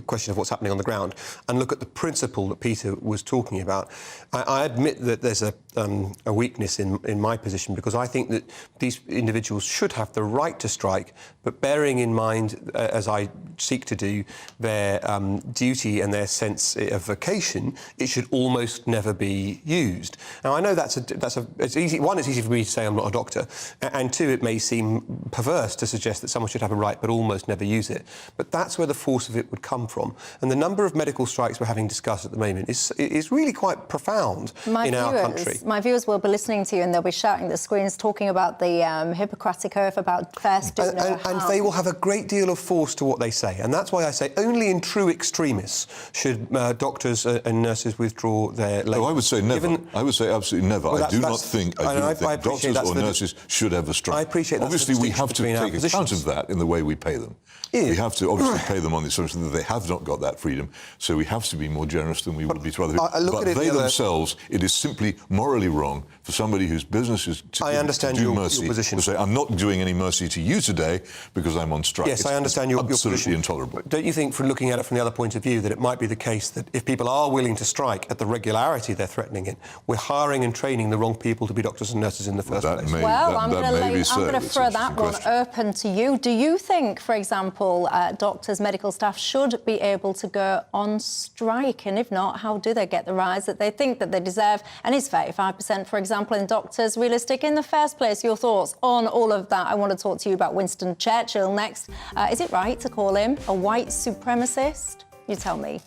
question of what's happening on the ground and look at the principle that Peter was talking about, I admit that there's a weakness in my position, because I think that these individuals should have the right to strike, but bearing in mind, as I seek to do, their duty and their sense of vocation, it should almost never be used. Now, I know it's easy. One, it's easy for me to say I'm not a doctor, and two, it may seem perverse to suggest that someone should have a right but almost never use it. But that's that's where the force of it would come from. And the number of medical strikes we're having discussed at the moment is really quite profound in our country. My viewers will be listening to you and they'll be shouting at the screens, talking about the Hippocratic Oath, about first doing no harm. And they will have a great deal of force to what they say. And that's why I say only in true extremis should doctors and nurses withdraw their label. Oh, I would say never. I would say absolutely never. Well, I do not think doctors or nurses should have a strike. I appreciate that. Obviously, we have to take account of that in the way we pay them. We have to obviously pay them on the assumption that they have not got that freedom, so we have to be more generous than we would be to other people. But they themselves, it is simply morally wrong for somebody whose business is to do mercy, your position. to say, I'm not doing any mercy to you today because I'm on strike. Yes, I understand your position. Absolutely intolerable. Don't you think, from looking at it from the other point of view, that it might be the case that if people are willing to strike at the regularity they're threatening it, we're hiring and training the wrong people to be doctors and nurses in the first place? I'm going to throw that one open to you. Do you think, for example, doctors, medical staff should be able to go on strike? And if not, how do they get the rise that they think that they deserve? And is 35%, for example, in doctors realistic in the first place? Your thoughts on all of that? I want to talk to you about Winston Churchill next. Is it right to call him a white supremacist? You tell me.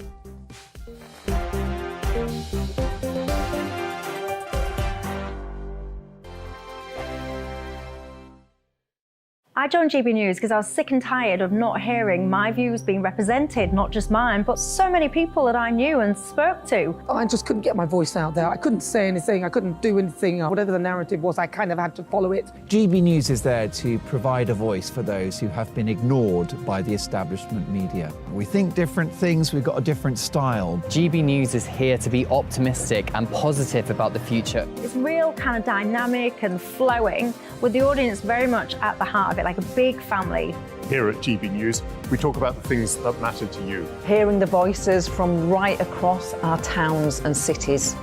I joined GB News because I was sick and tired of not hearing my views being represented, not just mine, but so many people that I knew and spoke to. I just couldn't get my voice out there. I couldn't say anything. I couldn't do anything. Whatever the narrative was, I kind of had to follow it. GB News is there to provide a voice for those who have been ignored by the establishment media. We think different things, we've got a different style. GB News is here to be optimistic and positive about the future. It's real kind of dynamic and flowing, with the audience very much at the heart of it, like a big family. Here at GB News, we talk about the things that matter to you. Hearing the voices from right across our towns and cities,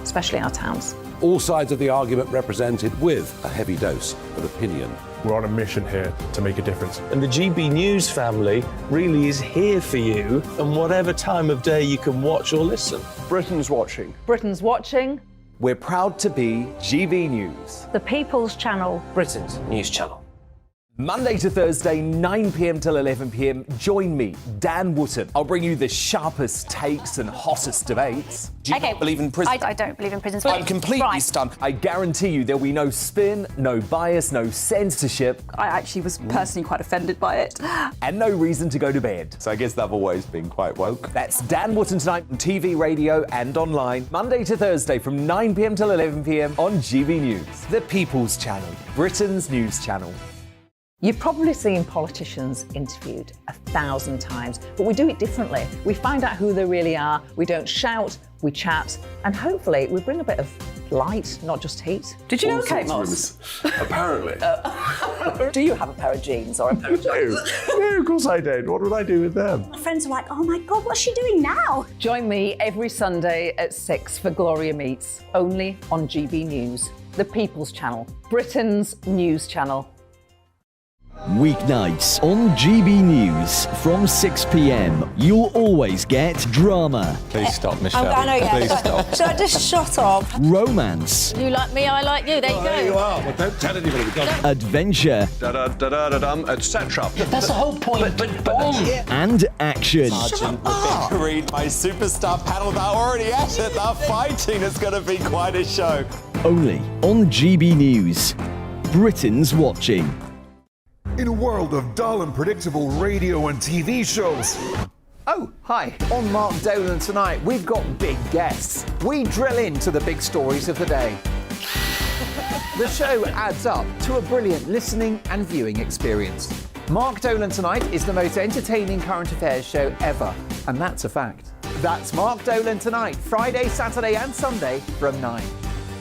especially our towns. All sides of the argument represented with a heavy dose of opinion. We're on a mission here to make a difference. And the GB News family really is here for you, and whatever time of day you can watch or listen. Britain's watching. Britain's watching. We're proud to be GB News, the People's Channel, Britain's news channel. Monday to Thursday, 9 p.m. till 11 p.m. Join me, Dan Wootton. I'll bring you the sharpest takes and hottest debates. Do you not believe in prisons? I don't believe in prisons. I'm completely stunned. I guarantee you there'll be no spin, no bias, no censorship. I actually was personally quite offended by it. And no reason to go to bed. So I guess they've always been quite woke. That's Dan Wootton Tonight on TV, radio and online. Monday to Thursday from 9 p.m. till 11 p.m. on GB News. The People's Channel, Britain's news channel. You've probably seen politicians interviewed 1,000 times, but we do it differently. We find out who they really are, we don't shout, we chat, and hopefully we bring a bit of light, not just heat. Did you know Kate Moss? Apparently. Do you have a pair of jeans or a pair of jeans? No, of course I don't. What would I do with them? My friends are like, oh my God, what's she doing now? Join me every Sunday at 6 for Gloria Meets, only on GB News, the People's Channel, Britain's news channel. Weeknights on GB News from 6 p.m. You'll always get drama. Please stop, Michelle. I know, yeah. Please stop. Should I just shut up? Romance. You like me, I like you. There you go. There you are. Well, don't tell anybody. Adventure. Etc. That's the whole point. And action. Sergeant, the big read, my superstar panel that are already at it. They're fighting. It's going to be quite a show. Only on GB News. Britain's watching. In a world of dull and predictable radio and TV shows. Oh, hi. On Mark Dolan tonight, we've got big guests. We drill into the big stories of the day. The show adds up to a brilliant listening and viewing experience. Mark Dolan Tonight is the most entertaining current affairs show ever, and that's a fact. That's Mark Dolan Tonight, Friday, Saturday and Sunday from 9.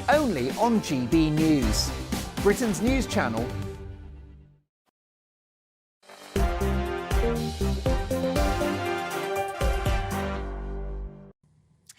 Only on GB News, Britain's news channel.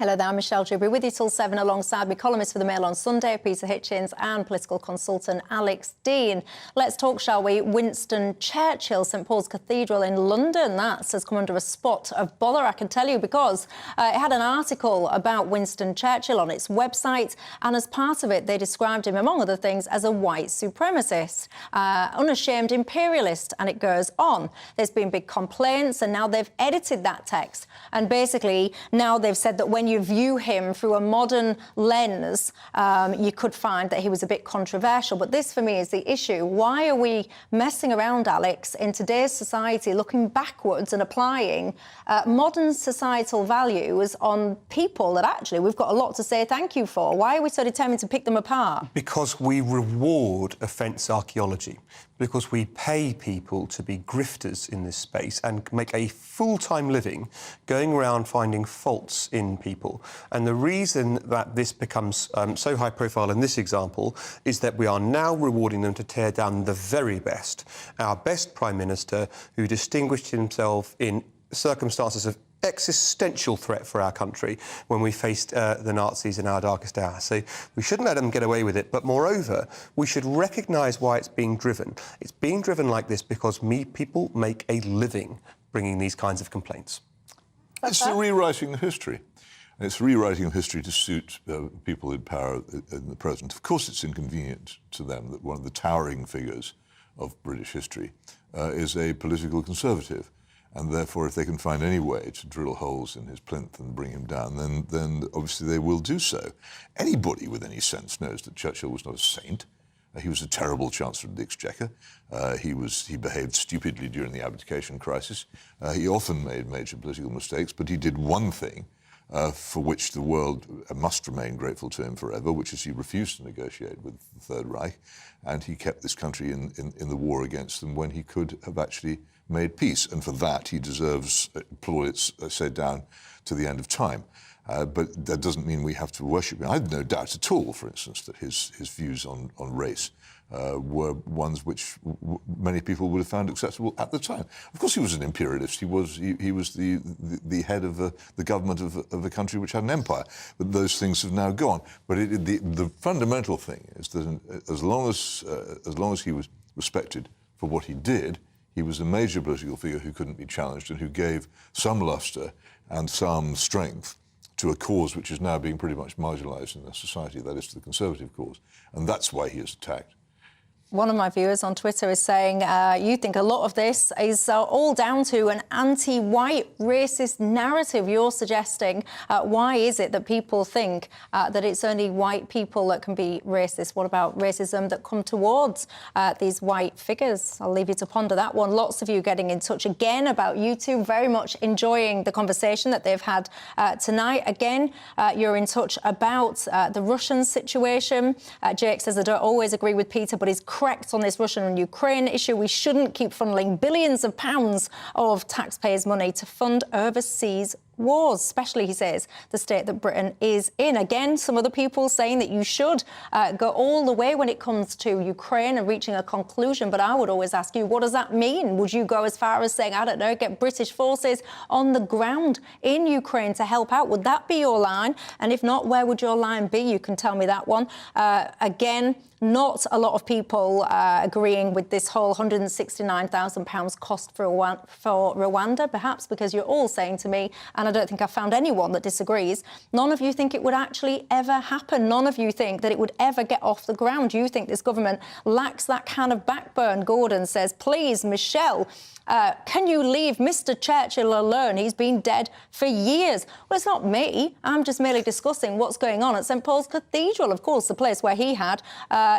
Hello there, I'm Michelle Dewberry with you till 7 alongside me columnist for the Mail on Sunday, Peter Hitchens, and political consultant Alex Dean. Let's talk, shall we? Winston Churchill, St Paul's Cathedral in London. That has come under a spot of bother, I can tell you, because it had an article about Winston Churchill on its website, and as part of it, they described him, among other things, as a white supremacist, unashamed imperialist, and it goes on. There's been big complaints, and now they've edited that text, and basically now they've said that when you view him through a modern lens, you could find that he was a bit controversial. But this, for me, is the issue. Why are we messing around, Alex, in today's society, looking backwards and applying modern societal values on people that actually we've got a lot to say thank you for? Why are we so determined to pick them apart? Because we reward offence archaeology, because we pay people to be grifters in this space and make a full-time living going around finding faults in people. And the reason that this becomes so high-profile in this example is that we are now rewarding them to tear down the very best. Our best Prime Minister, who distinguished himself in circumstances of existential threat for our country when we faced the Nazis in our darkest hour. So we shouldn't let them get away with it. But moreover, we should recognise why it's being driven. It's being driven like this because people make a living bringing these kinds of complaints. It's the rewriting of history. And it's rewriting of history to suit people in power in the present. Of course, it's inconvenient to them that one of the towering figures of British history is a political conservative. And therefore, if they can find any way to drill holes in his plinth and bring him down, then obviously they will do so. Anybody with any sense knows that Churchill was not a saint. He was a terrible Chancellor of the Exchequer. He behaved stupidly during the abdication crisis. He often made major political mistakes, but he did one thing for which the world must remain grateful to him forever, which is he refused to negotiate with the Third Reich, and he kept this country in the war against them when he could have actually made peace, and for that he deserves plaudits, say, down to the end of time. But that doesn't mean we have to worship him. I have no doubt at all, for instance, that his views on race were ones which many people would have found acceptable at the time. Of course, he was an imperialist. He was the head of the government of a country which had an empire. But those things have now gone. But the fundamental thing is that as long as he was respected for what he did, he was a major political figure who couldn't be challenged and who gave some lustre and some strength to a cause which is now being pretty much marginalised in the society, that is to the Conservative cause. And that's why he is attacked. One of my viewers on Twitter is saying you think a lot of this is all down to an anti-white racist narrative you're suggesting. Why is it that people think that it's only white people that can be racist? What about racism that come towards these white figures? I'll leave you to ponder that one. Lots of you getting in touch again about YouTube, very much enjoying the conversation that they've had tonight. Again, you're in touch about the Russian situation. Jake says, I don't always agree with Peter, but he's correct on this Russian and Ukraine issue. We shouldn't keep funneling billions of pounds of taxpayers' money to fund overseas wars, especially, he says, the state that Britain is in. Again, some other people saying that you should go all the way when it comes to Ukraine and reaching a conclusion. But I would always ask you, what does that mean? Would you go as far as saying, I don't know, get British forces on the ground in Ukraine to help out? Would that be your line? And if not, where would your line be? You can tell me that one. Again, not a lot of people agreeing with this whole £169,000 cost for Rwanda, perhaps because you're all saying to me, and I don't think I've found anyone that disagrees, none of you think it would actually ever happen. None of you think that it would ever get off the ground. You think this government lacks that kind of backbone. Gordon says, please, Michelle, can you leave Mr. Churchill alone? He's been dead for years. Well, it's not me. I'm just merely discussing what's going on at St Paul's Cathedral, of course, the place where he had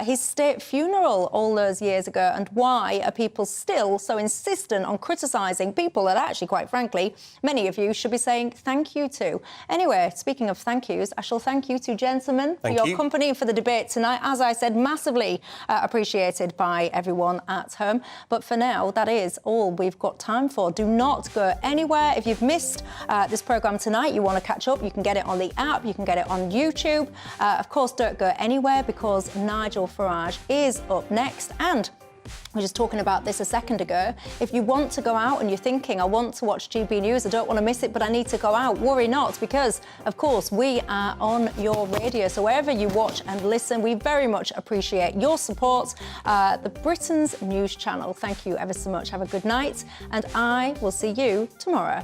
his state funeral all those years ago. And why are people still so insistent on criticising people that actually, quite frankly, many of you should be saying thank you to? Anyway, speaking of thank yous, I shall thank you two gentlemen for your company and for the debate tonight. As I said, massively appreciated by everyone at home. But for now, that is all we've got time for. Do not go anywhere. If you've missed this programme tonight, you want to catch up, you can get it on the app, you can get it on YouTube. Of course, don't go anywhere because Nigel Farage is up next. And We were just talking about this a second ago. If you want to go out and you're thinking, I want to watch GB News, I don't want to miss it, but I need to go out, worry not, because, of course, we are on your radio. So wherever you watch and listen, we very much appreciate your support. The Britain's News Channel. Thank you ever so much. Have a good night, and I will see you tomorrow.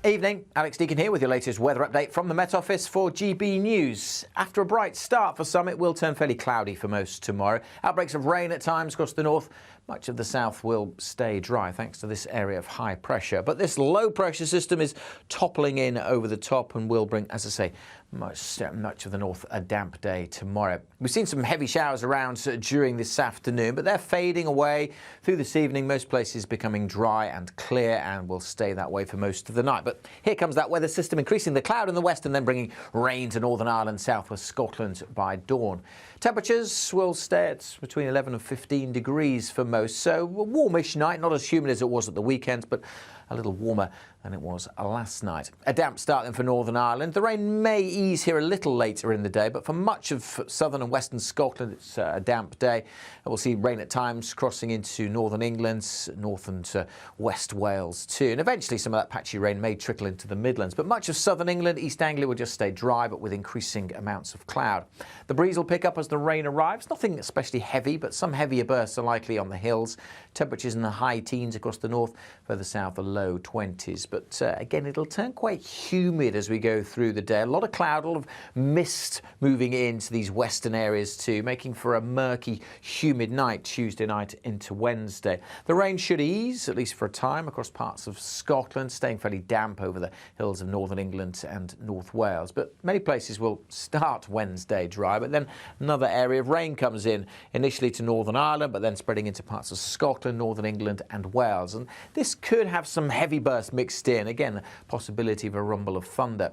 Evening, Alex Deacon here with your latest weather update from the Met Office for GB News. After a bright start for some, it will turn fairly cloudy for most tomorrow. Outbreaks of rain at times across the north. Much of the south will stay dry thanks to this area of high pressure. But this low pressure system is toppling in over the top and will bring, as I say, much of the north a damp day tomorrow. We've seen some heavy showers around during this afternoon, but they're fading away through this evening. Most places becoming dry and clear and will stay that way for most of the night. But here comes that weather system, increasing the cloud in the west and then bringing rain to Northern Ireland, southwest Scotland by dawn. Temperatures will stay at between 11 and 15 degrees for most, so a warmish night, not as humid as it was at the weekend, but a little warmer than it was last night. A damp start then for Northern Ireland. The rain may ease here a little later in the day, but for much of southern and western Scotland, it's a damp day. We'll see rain at times crossing into northern England, north and west Wales too. And eventually some of that patchy rain may trickle into the Midlands. But much of southern England, East Anglia will just stay dry, but with increasing amounts of cloud. The breeze will pick up as the rain arrives. Nothing especially heavy, but some heavier bursts are likely on the hills. Temperatures in the high teens across the north, further south the low 20s. But again, it'll turn quite humid as we go through the day. A lot of cloud, a lot of mist moving into these western areas too, making for a murky, humid night Tuesday night into Wednesday. The rain should ease, at least for a time, across parts of Scotland, staying fairly damp over the hills of northern England and North Wales. But many places will start Wednesday dry, but then another area of rain comes in, initially to Northern Ireland, but then spreading into parts of Scotland, northern England and Wales. And this could have some heavy bursts mixed in. Again, the possibility of a rumble of thunder.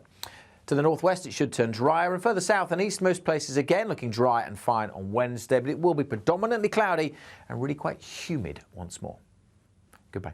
To the northwest, it should turn drier, and further south and east, most places again looking dry and fine on Wednesday, but it will be predominantly cloudy and really quite humid once more. Goodbye.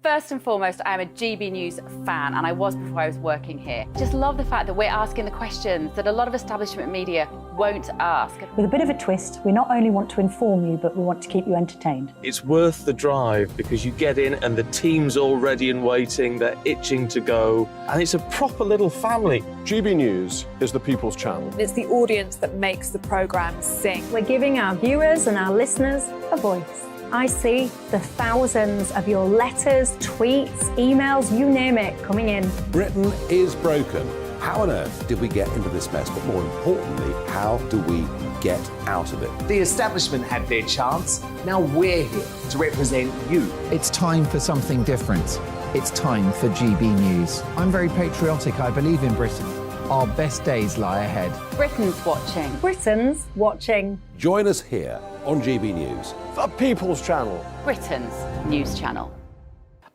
First and foremost, I'm a GB News fan, and I was before I was working here. Just love the fact that we're asking the questions that a lot of establishment media won't ask. With a bit of a twist, we not only want to inform you, but we want to keep you entertained. It's worth the drive because you get in and the team's all ready and waiting, they're itching to go, and it's a proper little family. GB News is the people's channel. It's the audience that makes the programme sing. We're giving our viewers and our listeners a voice. I see the thousands of your letters, tweets, emails, you name it, coming in. Britain is broken. How on earth did we get into this mess? But more importantly, how do we get out of it? The establishment had their chance. Now we're here to represent you. It's time for something different. It's time for GB News. I'm very patriotic. I believe in Britain. Our best days lie ahead. Britain's watching. Britain's watching. Join us here on GB News. The People's Channel. Britain's News Channel.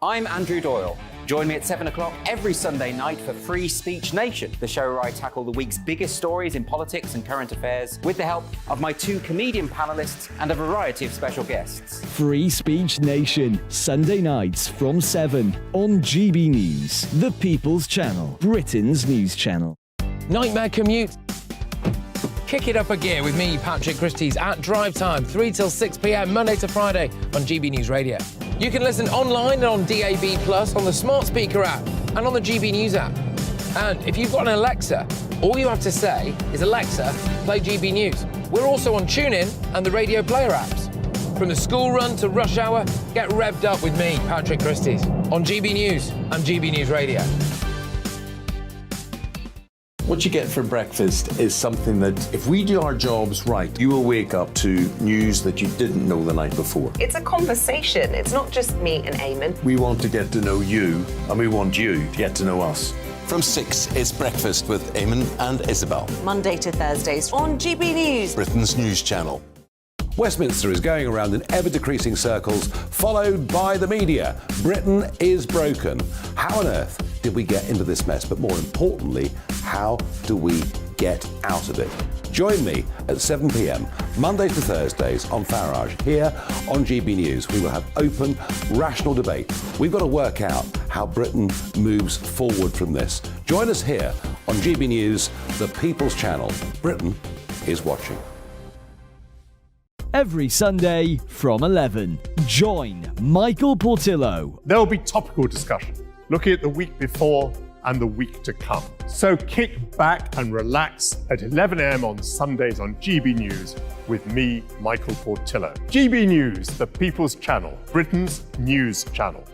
I'm Andrew Doyle. Join me at 7 o'clock every Sunday night for Free Speech Nation, the show where I tackle the week's biggest stories in politics and current affairs with the help of my two comedian panellists and a variety of special guests. Free Speech Nation, Sunday nights from 7 on GB News, the People's Channel, Britain's news channel. Nightmare commute? Kick it up a gear with me, Patrick Christie's at Drive Time, 3 till 6 p.m, Monday to Friday on GB News Radio. You can listen online and on DAB+, on the smart speaker app and on the GB News app. And if you've got an Alexa, all you have to say is, Alexa, play GB News. We're also on TuneIn and the Radio Player apps. From the school run to rush hour, get revved up with me, Patrick Christie's, on GB News and GB News Radio. What you get for breakfast is something that, if we do our jobs right, you will wake up to news that you didn't know the night before. It's a conversation. It's not just me and Eamon. We want to get to know you, and we want you to get to know us. From 6, it's Breakfast with Eamon and Isabel. Monday to Thursdays on GB News, Britain's news channel. Westminster is going around in ever-decreasing circles, followed by the media. Britain is broken. How on earth did we get into this mess? But more importantly, how do we get out of it? Join me at 7 p.m, Mondays to Thursdays on Farage. Here on GB News, we will have open, rational debate. We've got to work out how Britain moves forward from this. Join us here on GB News, the People's Channel. Britain is watching. Every Sunday from 11, join Michael Portillo. There'll be topical discussion, looking at the week before and the week to come. So kick back and relax at 11 a.m. on Sundays on GB News with me, Michael Portillo. GB News, the People's Channel, Britain's news channel.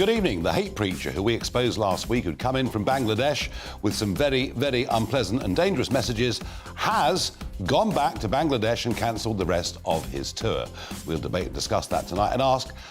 Good evening. The hate preacher who we exposed last week, who'd come in from Bangladesh with some very, very unpleasant and dangerous messages, has gone back to Bangladesh and cancelled the rest of his tour. We'll debate and discuss that tonight and ask